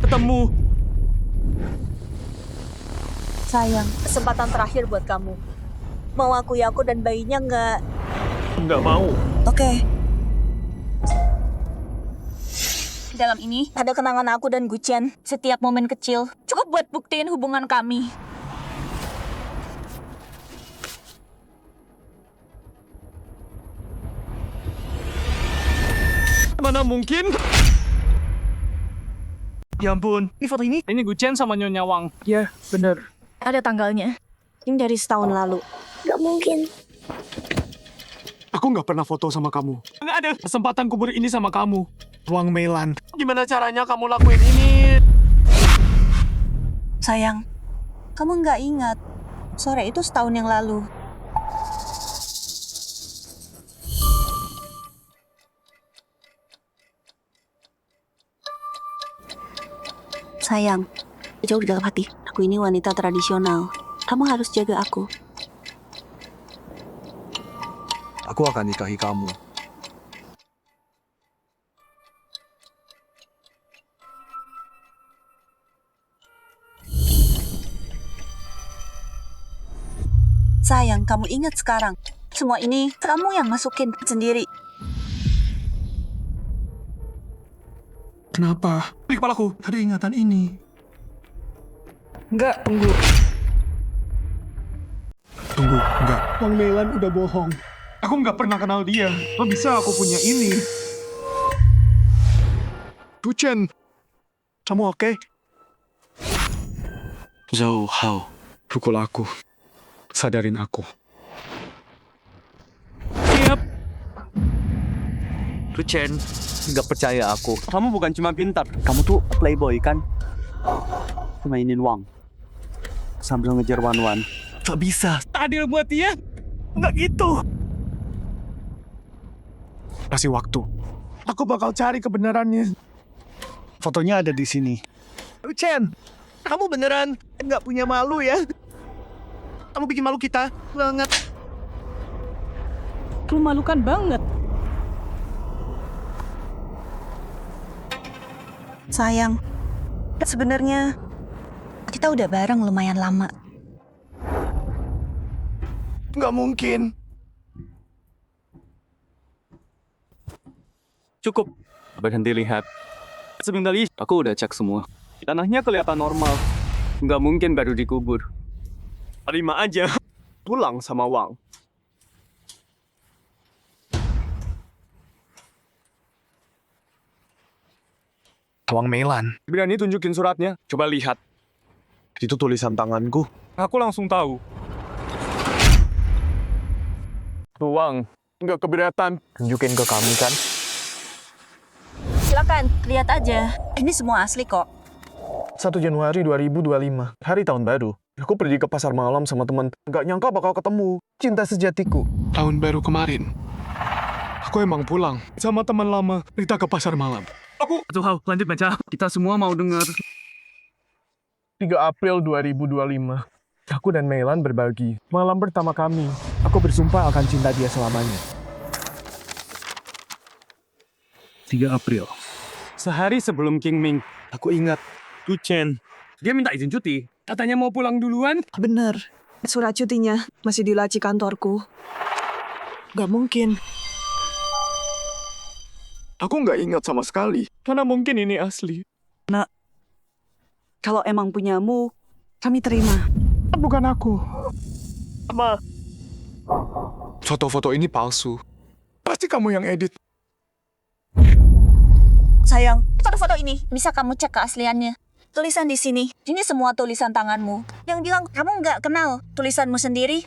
Ketemu. Sayang, kesempatan terakhir buat kamu. Mau akui aku dan bayinya nggak? Nggak mau. Oke. Di dalam ini, ada kenangan aku dan Guchen. Setiap momen kecil, cukup buat buktiin hubungan kami. Mana mungkin? Ya ampun, ini foto ini? Ini Guchen sama Nyonya Wang. Ya, bener. Ada tanggalnya. Ini dari setahun lalu. Gak mungkin. Aku nggak pernah foto sama kamu. Nggak ada kesempatan kubur ini sama kamu. Wang Meilan, gimana caranya kamu lakuin ini? Sayang, kamu nggak ingat. Sore itu setahun yang lalu. Sayang, jauh di dalam hati. Aku ini wanita tradisional. Kamu harus jaga aku. Aku akan nikahi kamu. Sayang, kamu ingat sekarang. Semua ini kamu yang masukin sendiri. Kenapa? Di kepalaku ada ingatan ini. Enggak, tunggu. Tunggu, enggak. Wang Meilan udah bohong. Aku nggak pernah kenal dia. Kok bisa aku punya ini? Duchen, kamu oke? Zhou Hao. Pukul aku. Sadarin aku. Duchen, nggak percaya aku. Kamu bukan cuma pintar. Kamu tuh playboy kan? Mainin Wang. Sambil ngejar Wan-Wan. Tak bisa. Adil buat dia. Nggak gitu. Kasih waktu. Aku bakal cari kebenarannya. Fotonya ada di sini. Chen, kamu beneran nggak punya malu ya? Kamu bikin malu kita banget. Memalukan banget. Sayang, sebenarnya kita udah bareng lumayan lama. Nggak mungkin. Cukup. Berhenti lihat. Sebentar lagi, aku udah cek semua. Tanahnya kelihatan normal. Nggak mungkin baru dikubur. Terima aja. Pulang sama Wang. Wang Meilan. Berani tunjukin suratnya? Coba lihat. Itu tulisan tanganku. Aku langsung tahu. Wang, nggak keberatan. Tunjukin ke kami kan? Silakan, lihat aja. Ini semua asli kok. 1 Januari 2025, hari tahun baru. Aku pergi ke pasar malam sama teman. Gak nyangka bakal ketemu cinta sejatiku. Tahun baru kemarin, Aku emang pulang sama teman lama. Kita ke pasar malam. Satu hal, lanjut baca. Kita semua mau dengar. 3 April 2025. Aku dan Meilan berbagi. Malam pertama kami. Aku bersumpah akan cinta dia selamanya. 3 April. Sehari sebelum King Ming, aku ingat Gu Chen. Dia minta izin cuti. Katanya mau pulang duluan. Bener. Surat cutinya masih di laci kantorku. Gak mungkin. Aku nggak ingat sama sekali. Mana mungkin ini asli. Nak, kalau emang punyamu, kami terima. Bukan aku. Apa? Foto-foto ini palsu. Pasti kamu yang edit. Sayang, foto-foto ini bisa kamu cek keasliannya. Tulisan di sini, ini semua tulisan tanganmu. Yang bilang kamu nggak kenal tulisanmu sendiri.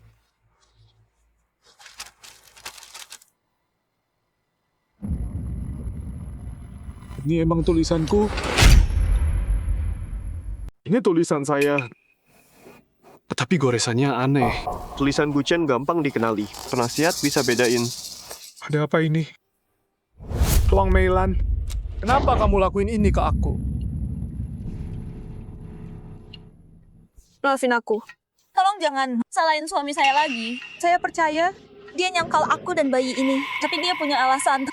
Ini emang tulisanku. Ini tulisan saya. Tapi goresannya aneh. Tulisan Gu Chen gampang dikenali. Penasihat bisa bedain. Ada apa ini? Wang Meilan, kenapa kamu lakuin ini ke aku? Maafin aku. Tolong jangan salahin suami saya lagi. Saya percaya dia nyangkal aku dan bayi ini. Tapi dia punya alasan.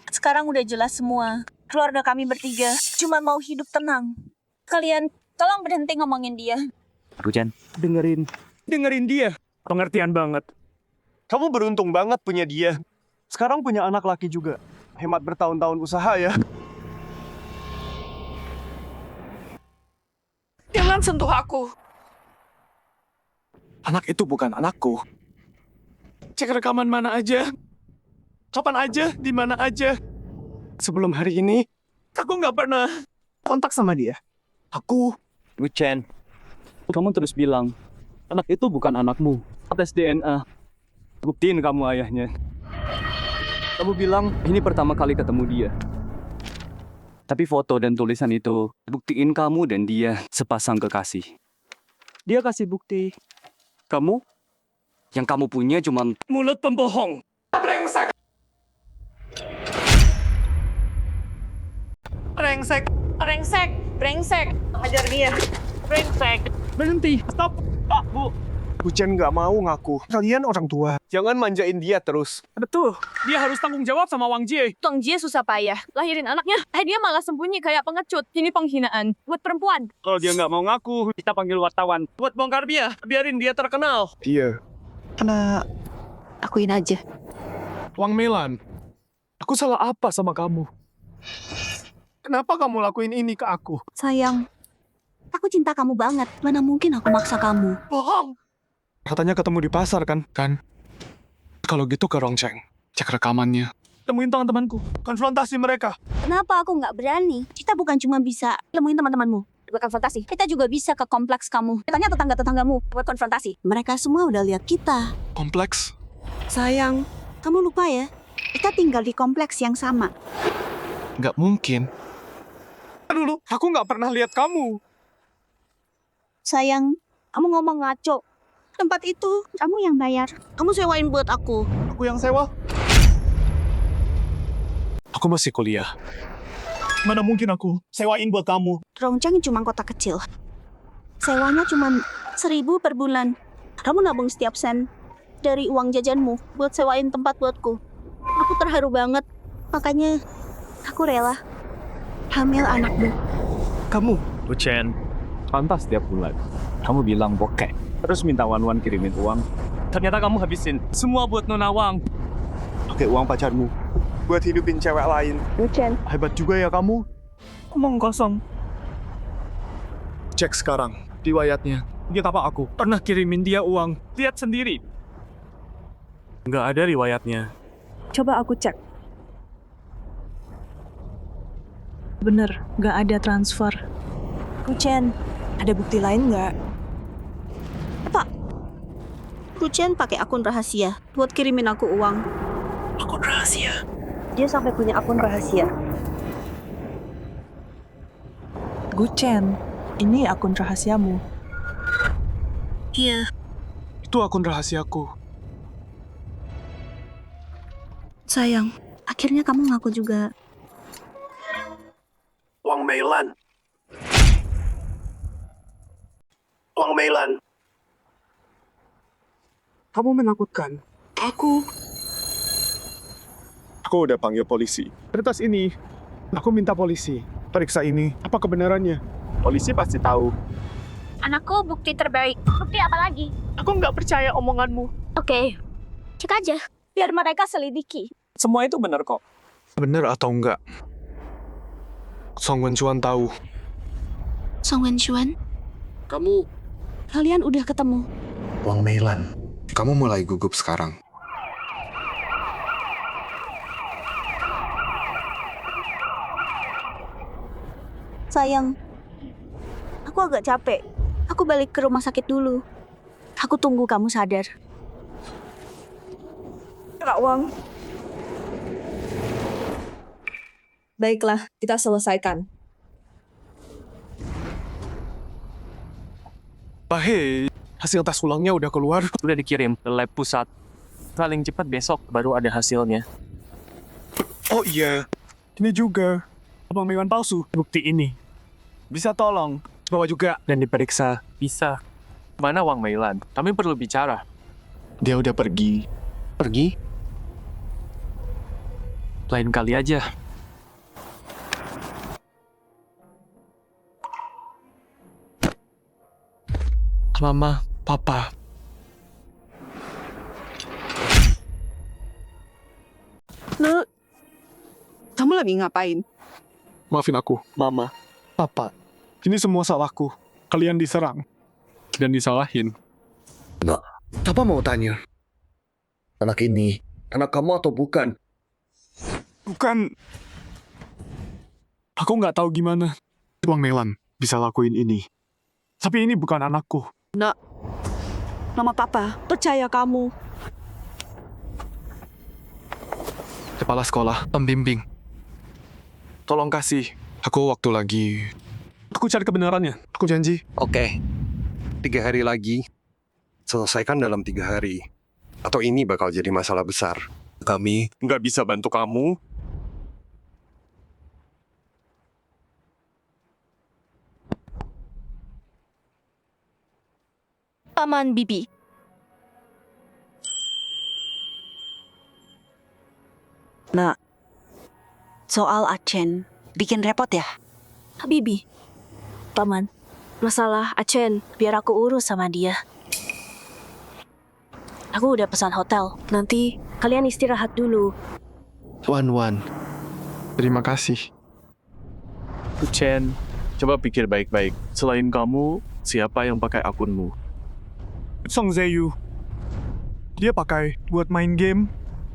Sekarang udah jelas semua. Keluarga kami bertiga cuma mau hidup tenang. Kalian tolong berhenti ngomongin dia. Gu Chen. Dengerin dia. Pengertian banget. Kamu beruntung banget punya dia. Sekarang punya anak laki juga. Hemat bertahun-tahun usaha ya. Jangan sentuh aku. Anak itu bukan anakku. Cek rekaman mana aja. Kapan aja, di mana aja. Sebelum hari ini, aku nggak pernah kontak sama dia. Gu Chen, kamu terus bilang, anak itu bukan anakmu. Tes DNA. Buktiin kamu ayahnya. Kamu bilang, ini pertama kali ketemu dia. Tapi foto dan tulisan itu buktiin kamu dan dia sepasang kekasih. Dia kasih bukti. Kamu? Yang kamu punya cuma mulut pembohong. Brengsek. Brengsek. Brengsek, brengsek. Hajar dia. Brengsek. Berhenti, stop. Pak, Bu. Gu Chen nggak mau ngaku. Kalian orang tua. Jangan manjain dia terus. Betul, dia harus tanggung jawab sama Wang Jie. Wang Jie susah payah. Lahirin anaknya, dia malah sembunyi kayak pengecut. Ini penghinaan. Buat perempuan. Kalau dia nggak mau ngaku, kita panggil wartawan. Buat bongkar dia, biarin dia terkenal. Dia. Karena akuin aja. Wang Meilan, aku salah apa sama kamu? Kenapa kamu lakuin ini ke aku? Sayang, aku cinta kamu banget. Mana mungkin aku maksa kamu. Bohong. Katanya ketemu di pasar kan? Kalau gitu ke Rongcheng. Cek rekamannya. Temuin teman-temanku. Konfrontasi mereka. Kenapa aku nggak berani? Kita bukan cuma bisa temuin teman-temanmu buat konfrontasi. Kita juga bisa ke kompleks kamu. Tanya tetangga-tetanggamu buat konfrontasi. Mereka semua udah lihat kita. Kompleks? Sayang, kamu lupa ya? Kita tinggal di kompleks yang sama. Nggak mungkin. Dulu, aku nggak pernah lihat kamu. Sayang, kamu ngomong ngaco. Tempat itu kamu yang bayar. Kamu sewain buat aku. Aku yang sewa. Aku masih kuliah. Mana mungkin aku sewain buat kamu. Rongcheng cuma kota kecil. Sewanya cuma 1.000 per bulan. Kamu nabung setiap sen dari uang jajanmu buat sewain tempat buatku. Aku terharu banget. Makanya aku rela hamil anakmu. Kamu, Gu Chen, pantas setiap bulan. Kamu bilang bokeh, terus minta Wan kirimin uang. Ternyata kamu habisin semua buat Nona Wang. Pakai uang pacarmu. Buat hidupin cewek lain. Gu Chen. Hebat juga ya kamu. Omong kosong. Cek sekarang riwayatnya. Lihat apa aku? Pernah kirimin dia uang. Lihat sendiri. Nggak ada riwayatnya. Coba aku cek. Bener, nggak ada transfer. Gu Chen. Ada bukti lain nggak? Pak. Gu Chen pakai akun rahasia buat kirimin aku uang. Akun rahasia? Dia sampai punya akun rahasia. Gu Chen, ini akun rahasiamu. Iya. Itu akun rahasiaku. Sayang, Akhirnya kamu ngaku juga. Wang Meilan. Wang Meilan. Kamu menakutkan. Aku udah panggil polisi. Kertas ini, aku minta polisi. Periksa ini, apa kebenarannya? Polisi pasti tahu. Anakku bukti terbaik. Bukti apa lagi? Aku nggak percaya omonganmu. Oke, cek aja. Biar mereka selidiki. Semua itu benar kok. Bener atau enggak? Song Wenchuan tahu. Song Wenchuan, kalian udah ketemu. Wang Meilan, kamu mulai gugup sekarang. Sayang, aku agak capek. Aku balik ke rumah sakit dulu. Aku tunggu kamu sadar. Kak Wang. Baiklah, kita selesaikan. Hei, hasil tes ulangnya udah keluar. Udah dikirim ke lab pusat. Paling cepat besok baru ada hasilnya. Oh iya, ini juga. Wang Meilan palsu. Bukti ini. Bisa tolong bawa juga dan diperiksa. Bisa. Mana Wang Meilan? Kami perlu bicara. Dia udah pergi. Pergi? Lain kali aja. Mama, Papa. Lu, kamu lagi ngapain? Maafin aku, Mama, Papa. Ini semua salahku. Kalian diserang dan disalahin. Nak, Papa mau tanya. Anak ini, anak kamu atau bukan? Bukan. Aku nggak tahu gimana Wang Meilan bisa lakuin ini. Tapi ini bukan anakku. Nak, Mama Papa, percaya kamu. Kepala sekolah, pembimbing. Tolong kasih. Aku waktu lagi. Aku cari kebenarannya. Aku janji. Oke. 3 hari lagi. Selesaikan dalam 3 hari. Atau ini bakal jadi masalah besar. Kami nggak bisa bantu kamu. Paman Bibi. Nak, soal Achen, bikin repot ya? Bibi. Paman, masalah Achen, biar aku urus sama dia. Aku udah pesan hotel. Nanti kalian istirahat dulu. Wan, terima kasih. Chen, coba pikir baik-baik. Selain kamu, siapa yang pakai akunmu? Song Zeyu. Dia pakai buat main game.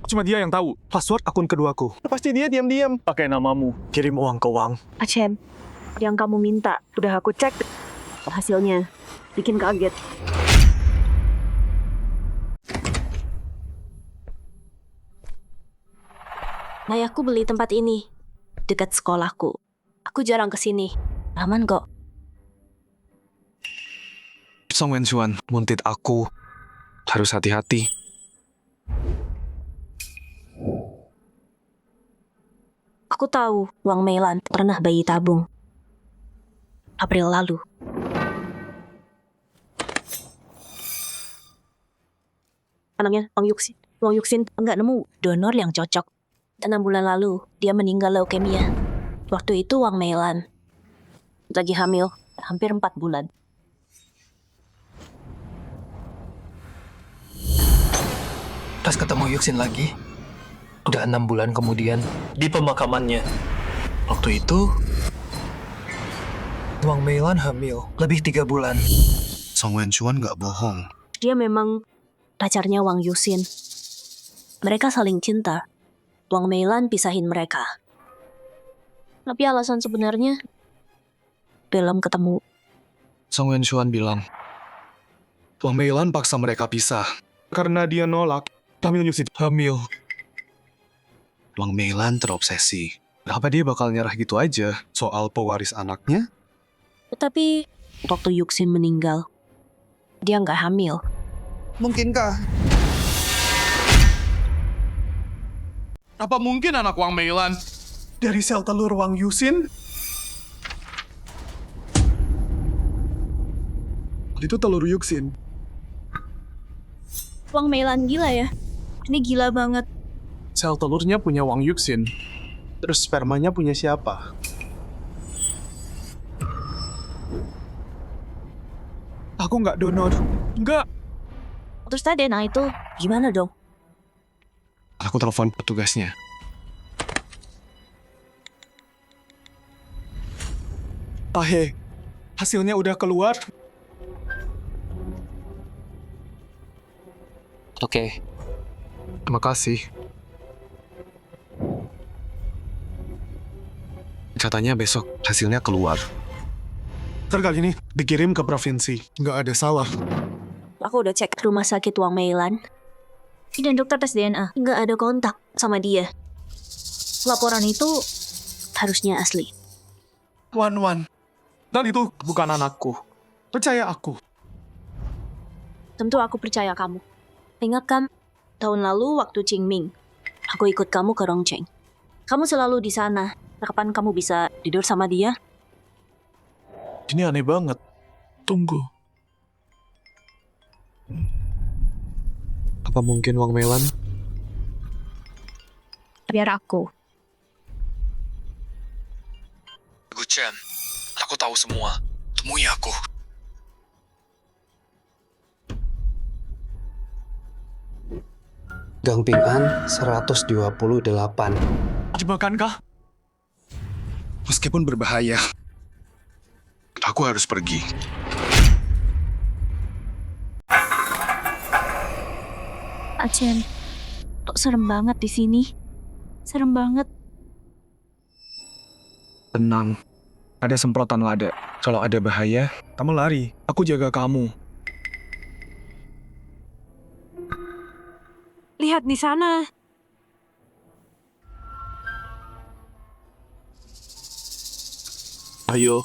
Cuma dia yang tahu password akun keduaku. Pasti dia diam-diam pakai namamu. Kirim uang ke Wang. Achen, yang kamu minta, udah aku cek hasilnya. Bikin kaget. Ayahku beli tempat ini, dekat sekolahku. Aku jarang kesini. Aman kok. Song Wenchuan muntit aku. Harus hati-hati. Aku tahu Wang Meilan pernah bayi tabung. April lalu. Anaknya Wang Yuxin. Wang Yuxin nggak nemu donor yang cocok. 6 bulan lalu, dia meninggal leukemia. Waktu itu Wang Meilan lagi hamil, hampir 4 bulan. Pas ketemu Yuxin lagi, udah 6 bulan kemudian, di pemakamannya. Waktu itu, Wang Meilan hamil, lebih 3 bulan. Song Wenchuan nggak bohong. Dia memang pacarnya Wang Yuxin. Mereka saling cinta. Wang Meilan pisahin mereka. Tapi alasan sebenarnya belum ketemu. Song Wenchuan bilang, Wang Meilan paksa mereka pisah. Karena dia nolak hamil Yuxin. Hamil. Wang Meilan terobsesi. Apa dia bakal nyerah gitu aja soal pewaris anaknya? Tapi waktu Yuxin meninggal, dia nggak hamil. Mungkinkah Apa mungkin anak Wang Meilan? Dari sel telur Wang Yusin? Itu telur Yuxin. Wang Meilan gila ya. Ini gila banget. Sel telurnya punya Wang Yuxin. Terus spermanya punya siapa? Aku nggak donor. Nggak. Terus tadi DNA itu gimana dong? Aku telepon petugasnya. Tahe, hasilnya udah keluar. Oke. Terima kasih. Katanya besok hasilnya keluar. Kali ini dikirim ke provinsi. Nggak ada salah. Aku udah cek rumah sakit Wang Meilan. Dan dokter tes DNA. Nggak ada kontak sama dia. Laporan itu harusnya asli. Wan. Dan itu bukan anakku. Percaya aku. Tentu aku percaya kamu. Ingat kan, tahun lalu waktu Qingming, aku ikut kamu ke Rongcheng. Kamu selalu di sana. Kapan kamu bisa tidur sama dia? Ini aneh banget. Tunggu. Apa mungkin Wang Meilan? Biar aku. Guchen, aku tahu semua. Temui aku. Gang Ping-an 128. Jebakankah? Meskipun berbahaya, aku harus pergi. Acen, kok serem banget di sini. Serem banget. Tenang. Ada semprotan lada. Kalau ada bahaya, kamu lari. Aku jaga kamu. Lihat di sana. Ayo.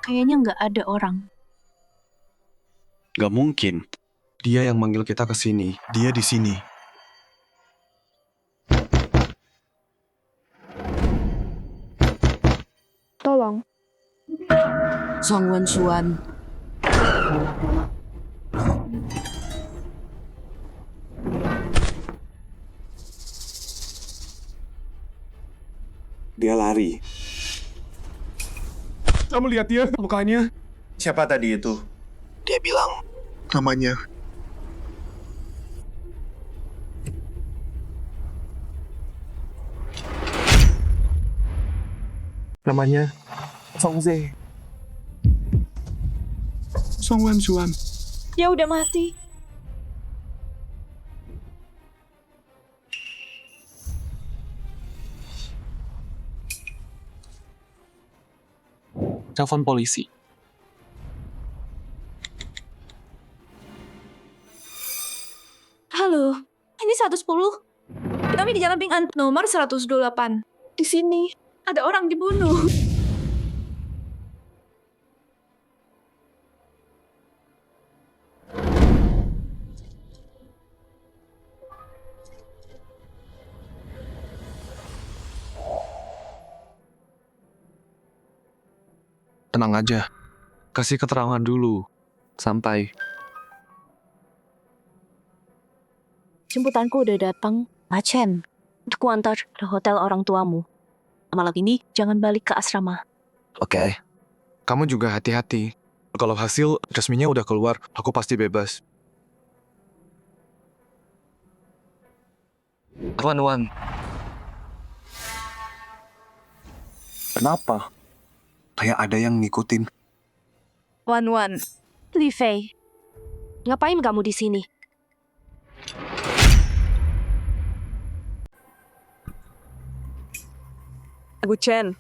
Kayaknya nggak ada orang. Gak mungkin. Dia yang manggil kita ke sini. Dia di sini. Tolong. Song Wen-xuan. Dia lari. Kamu lihat dia mukanya. Siapa tadi itu? Dia bilang namanya. Namanya Song Ze. Song Wen-xuan. Dia udah mati. Telepon polisi. Halo, ini 110. Kami di Jalan Ping-an, nomor 128. Di sini, ada orang dibunuh. Tenang aja. Kasih keterangan dulu. Sampai. Jemputanku udah datang. Machen, aku antar ke hotel orang tuamu. Malam ini jangan balik ke asrama. Oke. Kamu juga hati-hati. Kalau hasil resminya udah keluar, aku pasti bebas. Wan. Kenapa? Kayak ada yang ngikutin. Wan. Li Fei, ngapain kamu di sini? Guchen,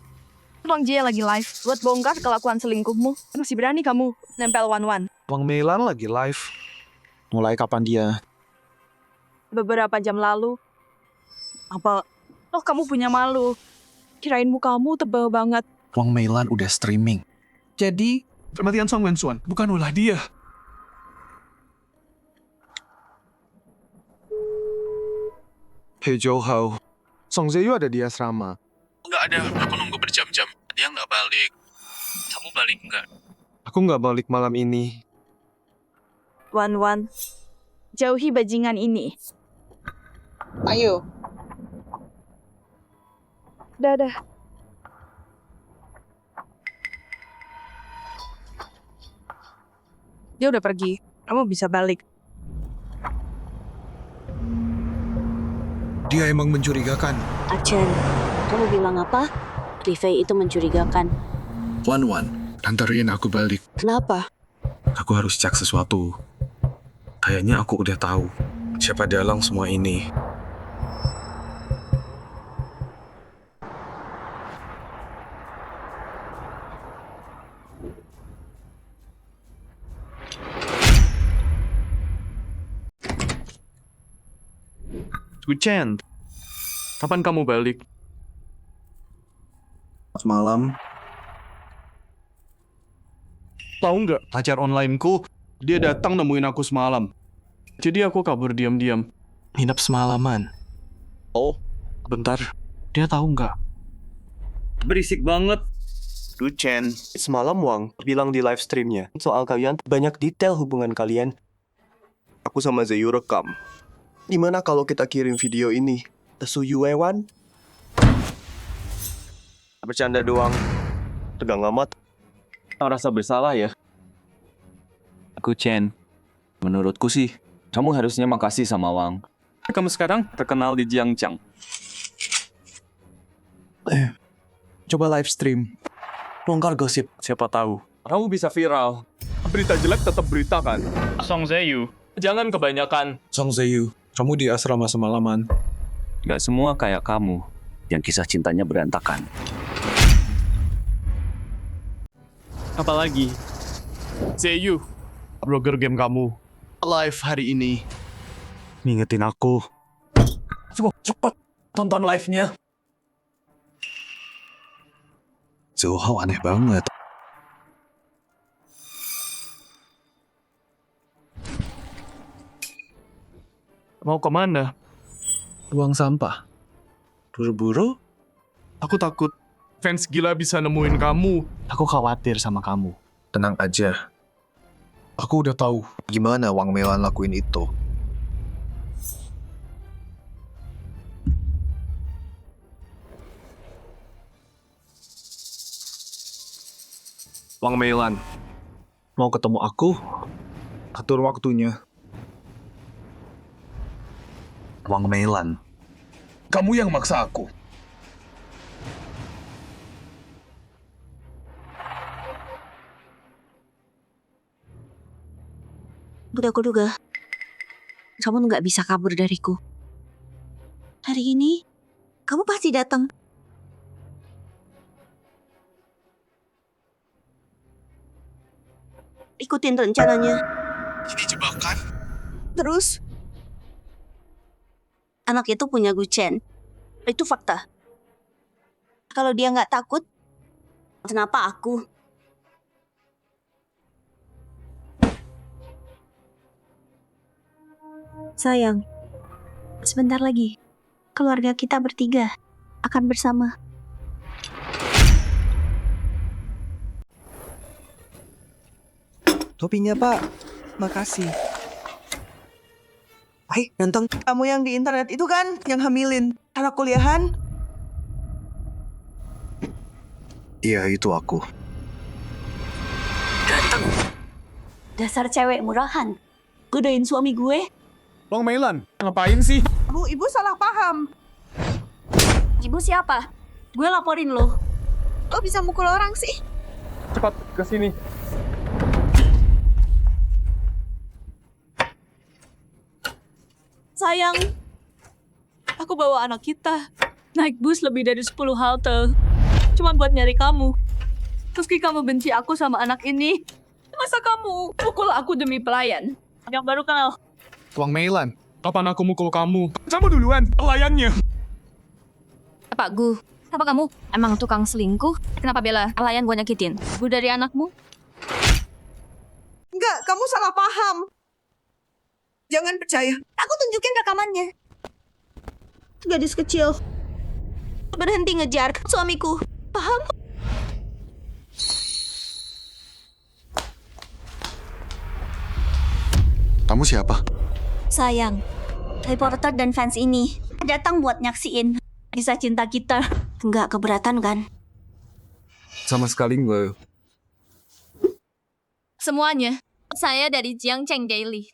Wang Jie lagi live buat bongkar kelakuan selingkuhmu. Masih berani kamu nempel Wan. Wang Meilan lagi live. Mulai kapan dia? Beberapa jam lalu. Apa? Oh, kamu punya malu. Kirain mukamu tebal banget. Wang Meilan udah streaming. Jadi, kematian Song Wensuan bukan ulah dia. Hei Jouhao, Song Zeyu ada di asrama. Nggak ada, aku nunggu berjam-jam. Dia nggak balik. Kamu balik nggak? Aku nggak balik malam ini. Wan, jauhi bajingan ini. Ayo. Dadah. Dia udah pergi. Kamu bisa balik. Dia emang mencurigakan. Acen, kamu bilang apa? Rifei itu mencurigakan. Wan, antarin aku balik. Kenapa? Aku harus cek sesuatu. Kayaknya aku udah tahu siapa dalang semua ini. Guchen, kapan kamu balik? Semalam. Tahu nggak, pacar onlineku, dia datang nemuin aku semalam. Jadi aku kabur diam-diam. Nginep semalaman. Oh, bentar. Dia tahu nggak? Berisik banget. Guchen, semalam Wang bilang di live streamnya soal kalian banyak detail hubungan kalian. Aku sama Zeyu rekam. Gimana kalau kita kirim video ini ke Su Yuewan? Bercanda doang. Tegang amat. Rasa bersalah ya. Aku Chen. Menurutku sih, kamu harusnya makasih sama Wang. Kamu sekarang terkenal di Jiangjiang. Coba live stream. Bongkar gosip. Siapa tahu. Kamu bisa viral. Berita jelek tetap berita kan? Song Zeyu, jangan kebanyakan. Song Zeyu, kamu di asrama semalaman. Gak semua kayak kamu yang kisah cintanya berantakan. Apalagi? Zeyu, blogger game kamu, live hari ini. Ngingetin aku. Cepet, tonton live-nya. Jouhao aneh banget. Mau kemana? Buang sampah. Buru-buru? Aku takut fans gila bisa nemuin kamu. Aku khawatir sama kamu. Tenang aja. Aku udah tahu gimana Wang Meilan lakuin itu. Wang Meilan, mau ketemu aku? Atur waktunya. Wang Meilan, kamu yang maksa aku. Udah aku duga, kamu nggak bisa kabur dariku. Hari ini, kamu pasti datang. Ikutin rencananya. Ini jebakan. Terus, anak itu punya Guchen. Itu fakta. Kalau dia nggak takut, kenapa aku? Sayang, sebentar lagi keluarga kita bertiga akan bersama. Topinya, Pak. Makasih. Hai, ganteng. Kamu yang di internet itu kan, yang hamilin. Anak kuliahan? Iya, itu aku. Ganteng. Dasar cewek murahan. Godain suami gue. Wang Meilan, ngapain sih? Bu, ibu salah paham. Ibu siapa? Gue laporin lo. Kok bisa mukul orang sih? Cepat, ke sini. Sayang, aku bawa anak kita. Naik bus lebih dari 10 halte. Cuma buat nyari kamu. Meski kamu benci aku sama anak ini, masa kamu pukul aku demi pelayan? Yang baru kenal. Wang Meilan, kapan aku mukul kamu? Kamu duluan, pelayannya. Pak Gu, Apa kamu emang tukang selingkuh? Kenapa bela klien gue nyakitin? Gue dari anakmu? Enggak, kamu salah paham. Jangan percaya. Aku tunjukin rekamannya. Gadis kecil berhenti ngejar suamiku. Paham? Kamu siapa? Sayang, reporter dan fans ini datang buat nyaksiin kisah cinta kita. Nggak keberatan kan? Sama sekali enggak. Semuanya. Saya dari Jiangcheng Daily.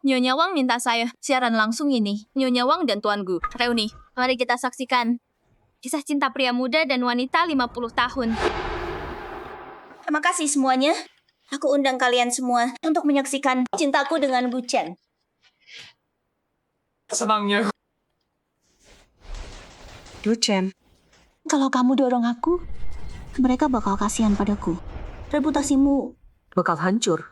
Nyonya Wang minta saya siaran langsung ini. Nyonya Wang dan Tuan Gu reuni. Mari kita saksikan kisah cinta pria muda dan wanita 50 tahun. Terima kasih semuanya. Aku undang kalian semua untuk menyaksikan cintaku dengan Gu Chen. Senangnya. Gu Chen. Kalau kamu dorong aku, mereka bakal kasihan padaku. Reputasimu bakal hancur.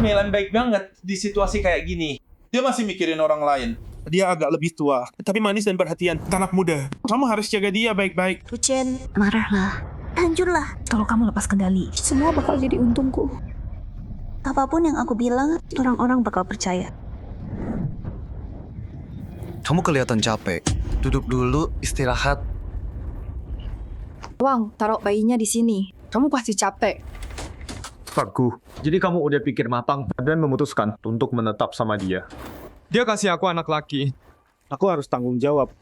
Melan baik banget di situasi kayak gini. Dia masih mikirin orang lain. Dia agak lebih tua, tapi manis dan perhatian. Anak muda. Kamu harus jaga dia baik-baik. Gu Chen, marahlah. Hancurlah. Kalau kamu lepas kendali, semua bakal jadi untungku. Apapun yang aku bilang, orang-orang bakal percaya. Kamu kelihatan capek. Duduk dulu, istirahat. Wang, taruh bayinya di sini. Kamu pasti capek. Aku. Jadi kamu udah pikir matang dan memutuskan untuk menetap sama dia. Dia kasih aku anak laki. Aku harus tanggung jawab.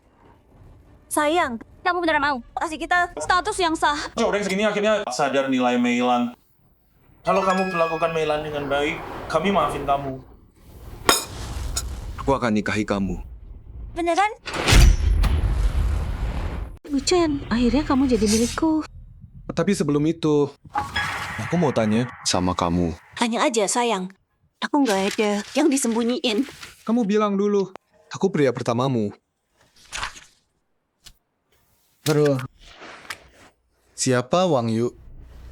sayang, kamu beneran mau kasih kita status yang sah. Orang segini akhirnya sadar nilai Meilan. Kalau kamu melakukan Meilan dengan baik, kami maafin kamu. Aku akan nikahi kamu. Beneran? Gu Chen, akhirnya kamu jadi milikku. Tapi sebelum itu, aku mau tanya sama kamu. Tanya aja, sayang. Aku nggak ada yang disembunyiin. Kamu bilang dulu, aku pria pertamamu. Siapa Wang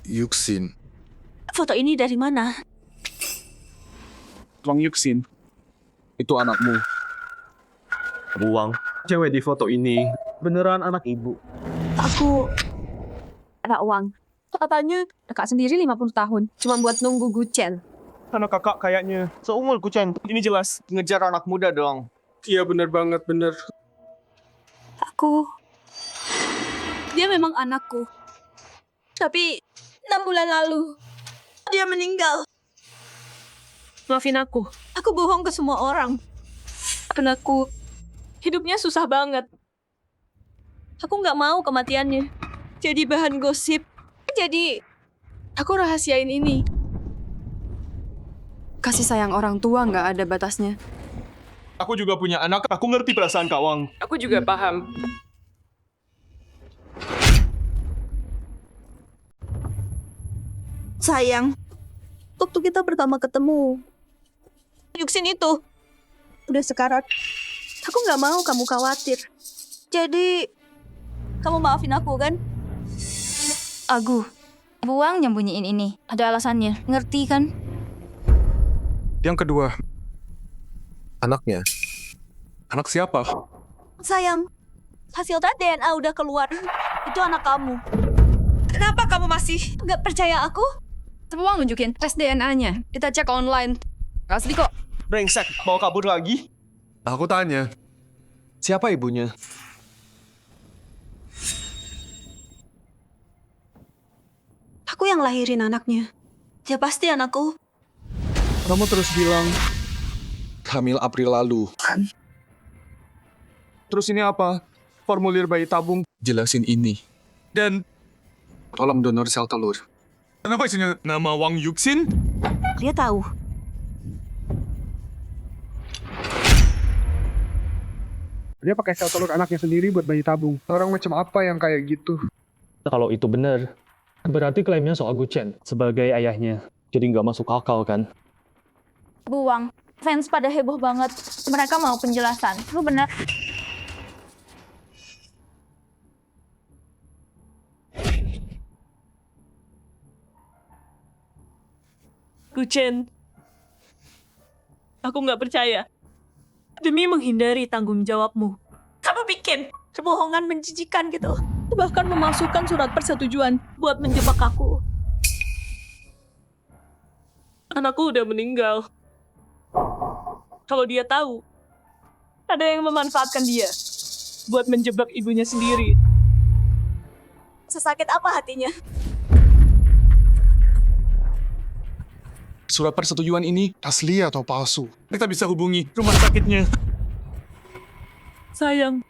Yuxin? Foto ini dari mana? Wang Yuxin. Itu anakmu. Wang, cewek di foto ini beneran anak ibu. Aku anak Wang. Katanya kakak sendiri 50 tahun. Cuma buat nunggu Gu Chen. Anak kakak kayaknya seumur Gu Chen. Ini jelas ngejar anak muda dong. Iya bener banget, bener. Dia memang anakku. Tapi 6 bulan lalu dia meninggal. Maafin aku. Aku bohong ke semua orang. Anakku hidupnya susah banget. Aku nggak mau kematiannya jadi bahan gosip. Jadi aku rahasiain ini. Kasih sayang orang tua nggak ada batasnya. Aku juga punya anak. Aku ngerti perasaan Kak Wang. Aku juga paham. Sayang, waktu kita pertama ketemu, Yuxin itu udah sekarat. Aku nggak mau kamu khawatir. Jadi, kamu maafin aku kan? Agu, Buang nyembunyiin ini. Ada alasannya. Ngerti kan? Yang kedua, anaknya. Anak siapa? Sayang, hasil tes DNA udah keluar. Itu anak kamu. Kenapa kamu masih nggak percaya aku? Buang nunjukin tes DNA-nya. Kita cek online. Asli kok. Brengsek, mau kabur lagi? Aku tanya, siapa ibunya? Aku yang lahirin anaknya. Ya pasti anakku. Kamu terus bilang hamil April lalu. Terus ini apa? Formulir bayi tabung. Jelasin ini. Dan tolong donor sel telur. kenapa isinya nama Wang Yuxin? Dia tahu. Dia pakai sel telur anaknya sendiri buat bayi tabung. Orang macam apa yang kayak gitu? Kalau itu benar, berarti klaimnya soal Gu Chen sebagai ayahnya. Jadi nggak masuk akal kan? Buang. Fans pada heboh banget. Mereka mau penjelasan. Lu bener. Gu Chen, aku nggak percaya. Demi menghindari tanggung jawabmu, Kamu bikin kebohongan menjijikan gitu. Bahkan memasukkan surat persetujuan buat menjebak aku. Anakku udah meninggal. Kalau dia tahu, ada yang memanfaatkan dia buat menjebak ibunya sendiri. Sesakit apa hatinya? Surat persetujuan ini asli atau palsu? Kita bisa hubungi rumah sakitnya. Sayang,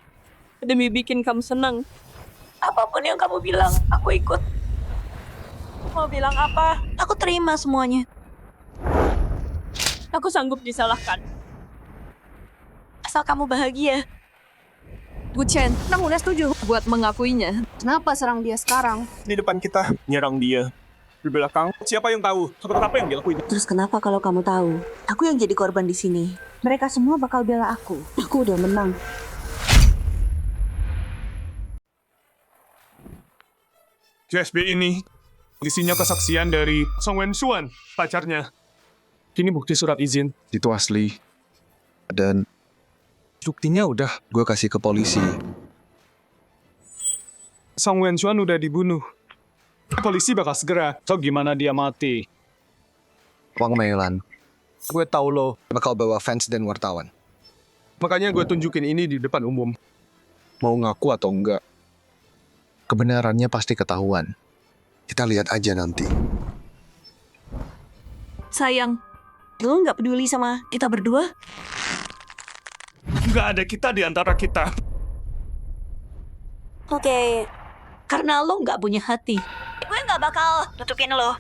demi bikin kamu senang, apapun yang kamu bilang, aku ikut. Mau bilang apa, aku terima semuanya. Aku sanggup disalahkan. Asal kamu bahagia. Gu Chen, aku udah setuju buat mengakuinya. Kenapa serang dia sekarang? Di depan kita, nyerang dia. Di belakang, siapa yang tahu seperti apa yang dia lakuin? Terus kenapa kalau kamu tahu? Aku yang jadi korban di sini. Mereka semua bakal bela aku. Aku udah menang. USB ini isinya kesaksian dari Song Wen-suan, pacarnya. Ini bukti surat izin. Itu asli. Dan buktinya udah gue kasih ke polisi. Song Wen-suan udah dibunuh. Polisi bakal segera. So gimana dia mati? Wang Meilan, gue tahu lo bakal bawa fans dan wartawan. Makanya gue tunjukin ini di depan umum. Mau ngaku atau enggak, kebenarannya pasti ketahuan. Kita lihat aja nanti. Sayang, lo nggak peduli sama kita berdua? Nggak ada kita di antara kita. Oke, karena lo nggak punya hati. Gue nggak bakal tutupin lo.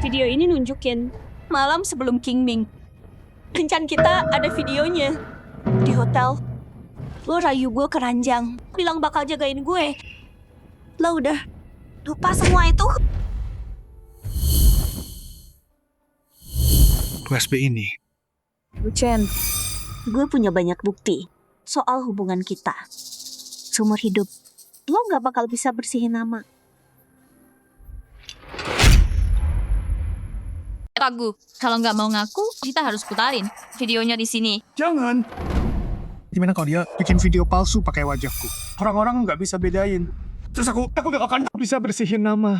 Video ini nunjukin malam sebelum King Ming. Kencan kita ada videonya di hotel. Lo rayu gue ke ranjang, bilang bakal jagain gue. Lo udah lupa semua itu? USB ini. Bu Chen, gue punya banyak bukti soal hubungan kita. Seumur hidup, lo gak bakal bisa bersihin nama. Ragu, kalau nggak mau ngaku, kita harus putarin videonya di sini. Jangan. Gimana kalau dia bikin video palsu pakai wajahku? Orang-orang nggak bisa bedain. Terus aku gak akan bisa bersihin nama.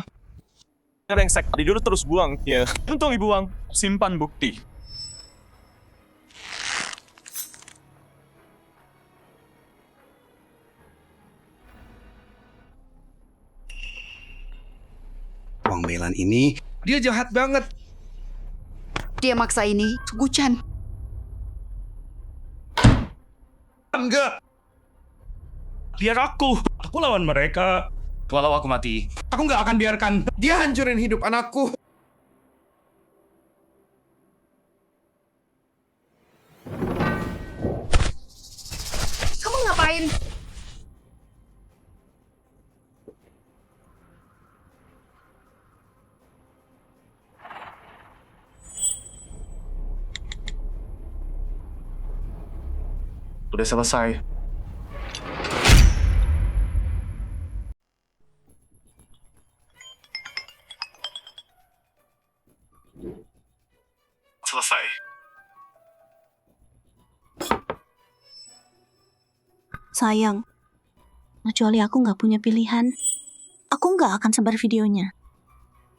Rengsek, tadi dulu terus buang. Ya, untung ibu buang. Simpan bukti. Wang Meilan ini, dia jahat banget. Dia maksa ini, Gu Chen. Enggak. Biar aku lawan mereka. Walau aku mati, Aku nggak akan biarkan dia hancurin hidup anakku. Kamu ngapain? udah selesai. Selesai. Sayang, kecuali aku nggak punya pilihan, aku nggak akan sebar videonya.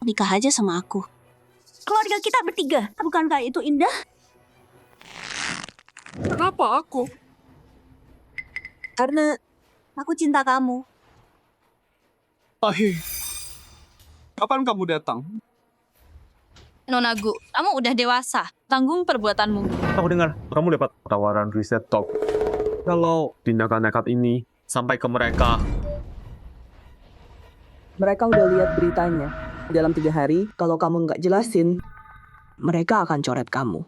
Nikah aja sama aku. Keluarga kita bertiga, bukankah itu indah? Kenapa aku? Karena aku cinta kamu. Ahi, kapan kamu datang? Nona Gu, kamu udah dewasa. Tanggung perbuatanmu. Aku dengar kamu dapat tawaran riset top. Kalau tindakan nekat ini sampai ke mereka. Mereka udah lihat beritanya. Dalam 3 hari, kalau kamu nggak jelasin, mereka akan coret kamu.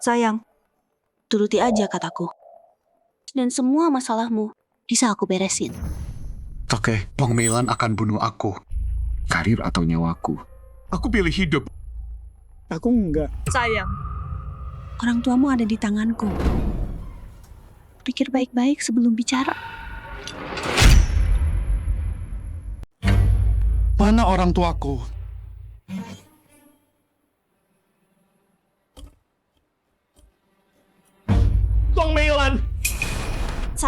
Sayang, turuti aja kataku. Dan semua masalahmu bisa aku beresin. Oke, Wang Meilan akan bunuh aku. Karir atau nyawaku. Aku pilih hidup. Aku enggak. Sayang, Orang tuamu ada di tanganku. Pikir baik-baik sebelum bicara. Mana orang tuaku?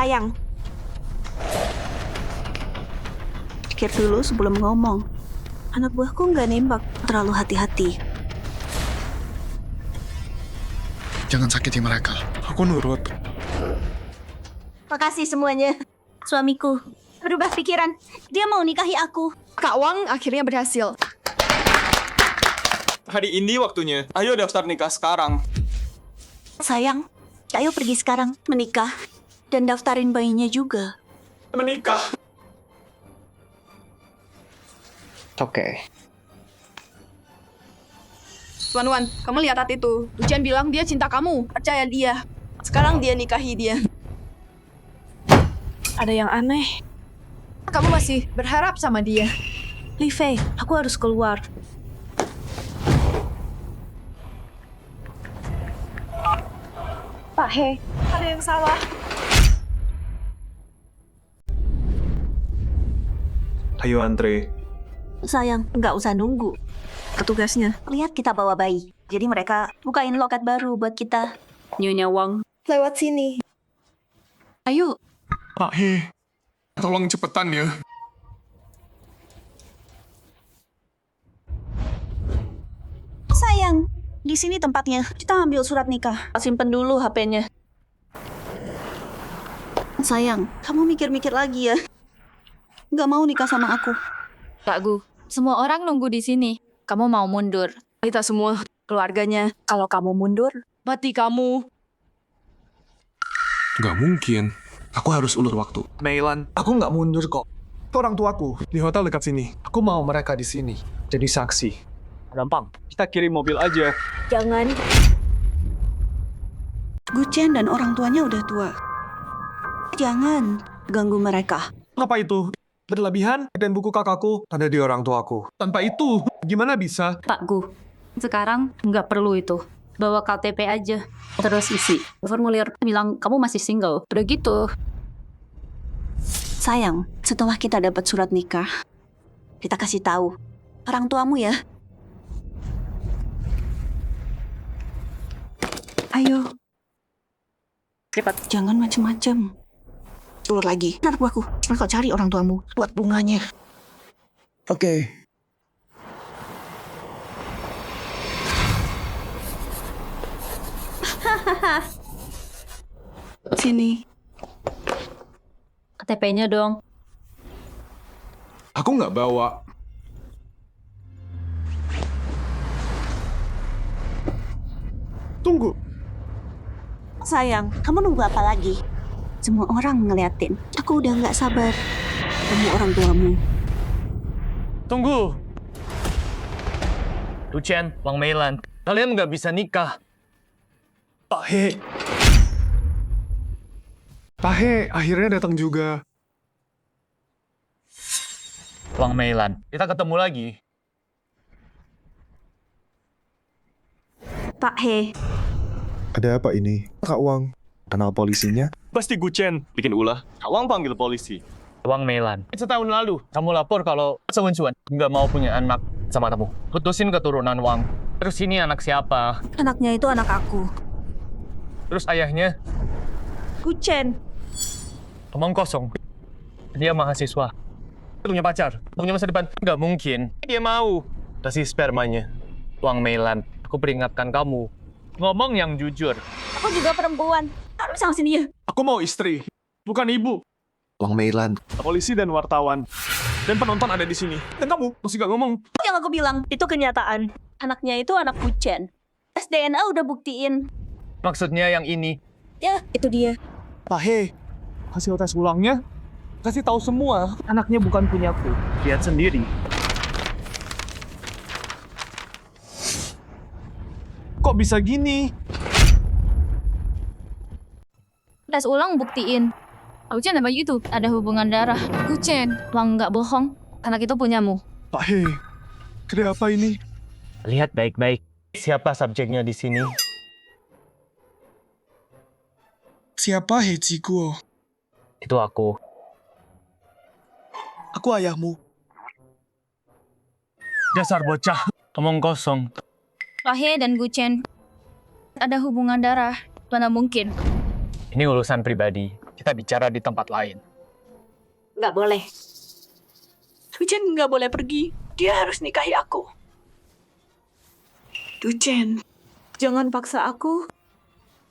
Sayang. Pikir dulu sebelum ngomong. Anak buahku nggak nembak, terlalu hati-hati. Jangan sakiti mereka. Aku nurut. Makasih semuanya. Suamiku berubah pikiran. Dia mau nikahi aku. Kak Wang akhirnya berhasil. Hari ini waktunya. Ayo daftar nikah sekarang. Sayang, ayo pergi sekarang menikah dan daftarin bayinya juga. Menikah. Oke. Wan Wan, kamu lihat hati itu. Ujian bilang dia cinta kamu. Percaya dia. Sekarang dia nikahi dia. Ada yang aneh. Kamu masih berharap sama dia. Li Fei, aku harus keluar. Pak He, ada yang salah. Ayo Andre. Sayang, nggak usah nunggu. Petugasnya, lihat kita bawa bayi. Jadi mereka bukain loket baru buat kita. Nyonya Wang. Lewat sini. Ayo. Pak He, tolong cepetan ya. Sayang, di sini tempatnya. Kita ambil surat nikah. Simpen dulu HP-nya. Sayang, kamu mikir-mikir lagi ya. Nggak mau nikah sama aku. Kak Gu, semua orang nunggu di sini. Kamu mau mundur. Kita semua keluarganya. Kalau kamu mundur, mati kamu. Gak mungkin. Aku harus ulur waktu. Meilan, aku nggak mundur kok. Itu orang tuaku. Di hotel dekat sini. Aku mau mereka di sini. Jadi saksi. Gampang, kita kirim mobil aja. Jangan. Guchen dan orang tuanya udah tua. Jangan ganggu mereka. Apa itu? Berlebihan dan buku kakakku ada di orang tuaku. Tanpa itu, gimana bisa? Pak Gu, sekarang nggak perlu itu. Bawa KTP aja, terus isi formulir bilang kamu masih single. Udah gitu. Sayang, setelah kita dapat surat nikah, kita kasih tahu orang tuamu ya. Ayo. Cepat. Jangan macem-macem. Ulur lagi. Anak buahku, mereka cari orang tuamu buat bunganya. Oke. Sini. KTP-nya dong. Aku nggak bawa. Tunggu. Sayang, kamu nunggu apa lagi? Semua orang ngeliatin. Aku udah nggak sabar ketemu orang tuamu. Tunggu. Lucian, Wang Meilan, kalian nggak bisa nikah. Pak He. Pak He, akhirnya datang juga. Wang Meilan, kita ketemu lagi. Pak He. Ada apa ini? Kak Wang, kenal polisinya? Pasti Guchen bikin ulah. Kak Wang panggil polisi. Wang Meilan, setahun lalu kamu lapor kalau Sewen-Suan nggak mau punya anak sama kamu. Putusin keturunan Wang. Terus ini anak siapa? Anaknya itu anak aku. Terus ayahnya Guchen. omong kosong. Dia mahasiswa. Punya pacar, punya masa depan. Nggak mungkin. Dia mau. Kasih spermanya. Wang Meilan, aku peringatkan kamu. Ngomong yang jujur. Aku juga perempuan. Harus sama sini ya. Aku mau istri, bukan ibu. Wang Meilan. Polisi dan wartawan. Dan penonton ada di sini. Dan kamu masih gak ngomong. Yang aku bilang, itu kenyataan. Anaknya itu anak Guchen. Tes DNA udah buktiin. Maksudnya yang ini. Ya, itu dia. Pak He, hasil tes ulangnya kasih tahu semua. Anaknya bukan punyaku. Lihat sendiri. Kok bisa gini? Tes ulang buktiin. Guchen sama itu ada hubungan darah. Guchen, Wang nggak bohong. Anak itu punyamu. Pak He, kenapa ini? Lihat baik-baik. Siapa subjeknya di sini? Siapa He Jiguo? Itu aku. Aku ayahmu. Dasar bocah. Omong kosong. Wahye dan Guchen ada hubungan darah. Mana mungkin? Ini urusan pribadi. Kita bicara di tempat lain. Nggak boleh. Duchen nggak boleh pergi. Dia harus nikahi aku. Duchen, jangan paksa aku.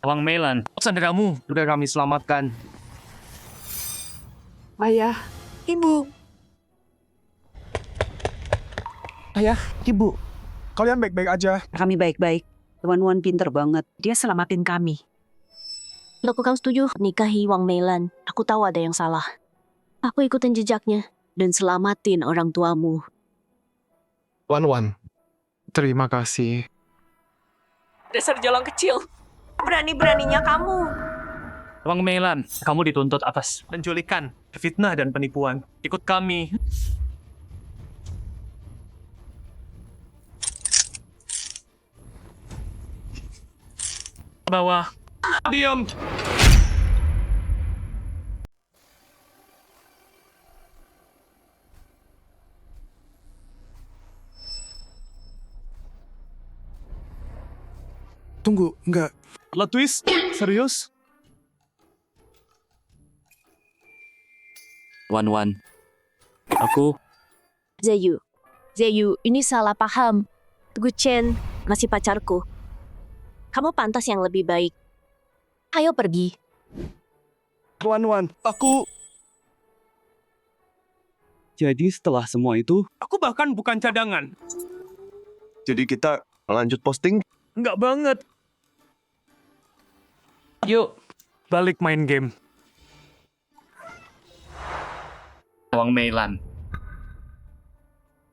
Wang Meilan, saudaramu sudah kami selamatkan. Ayah, Ibu. Ayah, Ibu, kalian baik-baik aja? Kami baik-baik. Tuan Wan pinter banget. Dia selamatin kami. Loh, kamu setuju nikahi Wang Meilan? Aku tahu ada yang salah. Aku ikutin jejaknya dan selamatin orang tuamu. Wan, terima kasih. Dasar jalan kecil. Berani-beraninya kamu. Wang Meilan, kamu dituntut atas penculikan, fitnah, dan penipuan. Ikut kami. Bawah. Diam. Tunggu, enggak. Plot twist? Serius? Wan, aku... Zayu, ini salah paham. Guchen masih pacarku. Kamu pantas yang lebih baik. Ayo pergi. Wan, aku... Jadi setelah semua itu... Aku bahkan bukan cadangan. Jadi kita lanjut posting? Enggak banget. Yuk, balik main game. Wang Meilan.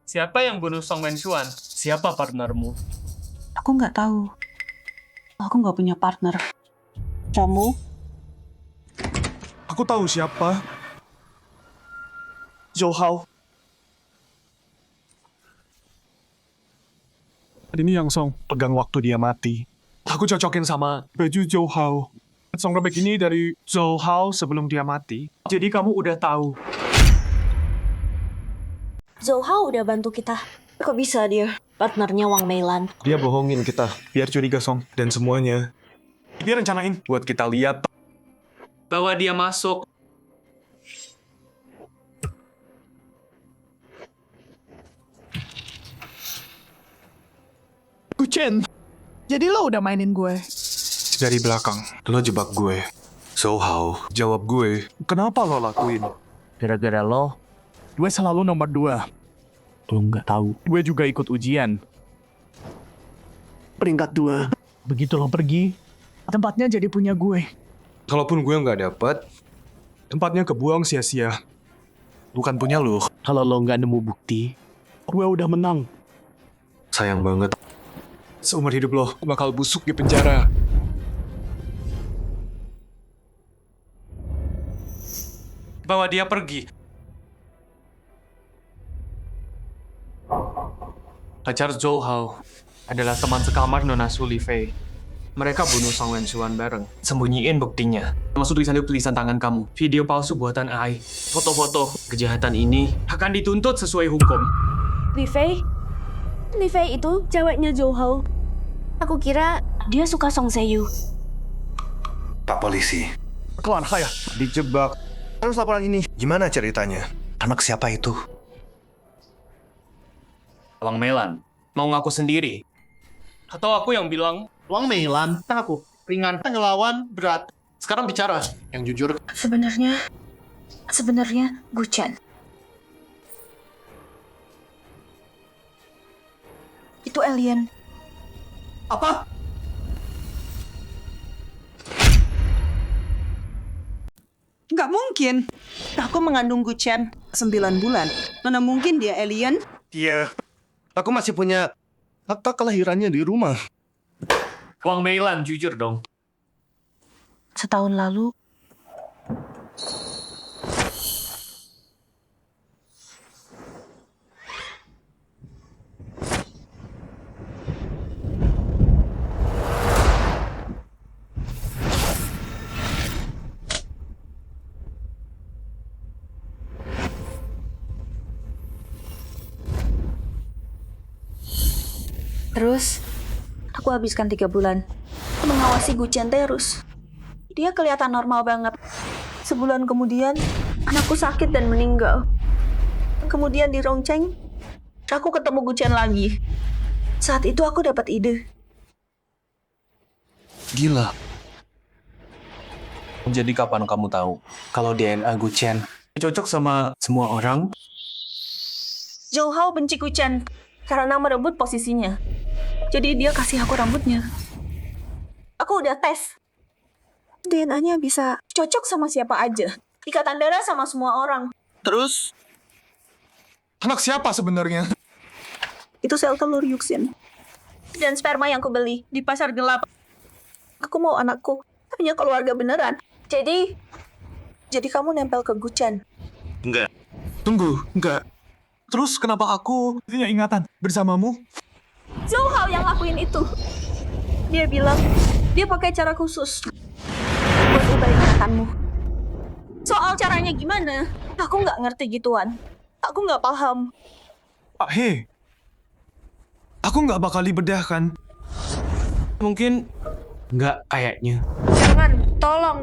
Siapa yang bunuh Song Wenxuan? Siapa partnermu? Aku nggak tahu. Aku nggak punya partner. Kamu? Aku tahu siapa. Zhou Hao. Ini Yang Song. Pegang waktu dia mati. Aku cocokin sama baju Zhou Hao. Song robek ini dari Zhou Hao sebelum dia mati. Jadi kamu udah tahu. Zhou Hao udah bantu kita. Kok bisa dia partnernya Wang Meilan? Dia bohongin kita. Biar curiga, Song. Dan semuanya. Dia rencanain buat kita lihat bahwa dia masuk. Guchen, jadi lo udah mainin gue? Dari belakang, lo jebak gue. Zhou Hao, jawab gue. Kenapa lo lakuin? Gara-gara lo, Gue selalu nomor 2. lo nggak tahu. Gue juga ikut ujian. Peringkat 2. Begitu lo pergi, tempatnya jadi punya gue. Kalaupun gue nggak dapet, tempatnya kebuang sia-sia. Bukan punya lo. Kalau lo nggak nemu bukti, gue udah menang. Sayang banget. Seumur hidup lo bakal busuk di penjara. Bawa dia pergi. Pacar Zhou Hao adalah teman sekamar Nona Su Lifei. Mereka bunuh Song Wenxuan bareng. Sembunyiin buktinya. Termasuk tulisan tangan kamu. Video palsu buatan AI. Foto-foto. Kejahatan ini akan dituntut sesuai hukum. Lifei itu ceweknya Zhou Hao. Aku kira dia suka Song Zayu. Pak polisi. Keluar, ya. Dijebak. Harus laporan ini. Gimana ceritanya? Anak siapa itu? Wang Meilan. Mau ngaku sendiri? Atau aku yang bilang? Wang Meilan, aku. Ringan, ngelawan, berat. Sekarang bicara. Yang jujur. Sebenarnya Guchen. Itu alien. Apa? Nggak mungkin. Aku mengandung Guchen 9 bulan. Mana mungkin dia alien? Dia. Aku masih punya akta kelahirannya di rumah. Wang Meilan, jujur dong. Setahun lalu, Terus, aku habiskan 3 bulan mengawasi Guchen terus. Dia kelihatan normal banget. Sebulan kemudian, anakku sakit dan meninggal. Kemudian di Rongcheng, aku ketemu Guchen lagi. Saat itu aku dapat ide. Gila. Jadi kapan kamu tahu kalau DNA Guchen cocok sama semua orang? Zhou Hao benci Guchen karena merebut posisinya. Jadi dia kasih aku rambutnya. Aku udah tes. DNA-nya bisa cocok sama siapa aja. Ikatan darah sama semua orang. Terus? Anak siapa sebenarnya? Itu sel telur Yuxin. Dan sperma yang kubeli di pasar gelap. Aku mau anakku punya keluarga beneran. Jadi kamu nempel ke Guchen. Enggak. Tunggu, enggak. Terus kenapa aku punya ingatan bersamamu? Zhou Hao yang lakuin itu. Dia bilang dia pakai cara khusus buat ubah ingatanmu. Soal caranya gimana? Aku nggak ngerti gituan. Aku nggak paham. Hei, aku nggak bakal dibedahkan. Mungkin nggak kayaknya. Jangan, tolong.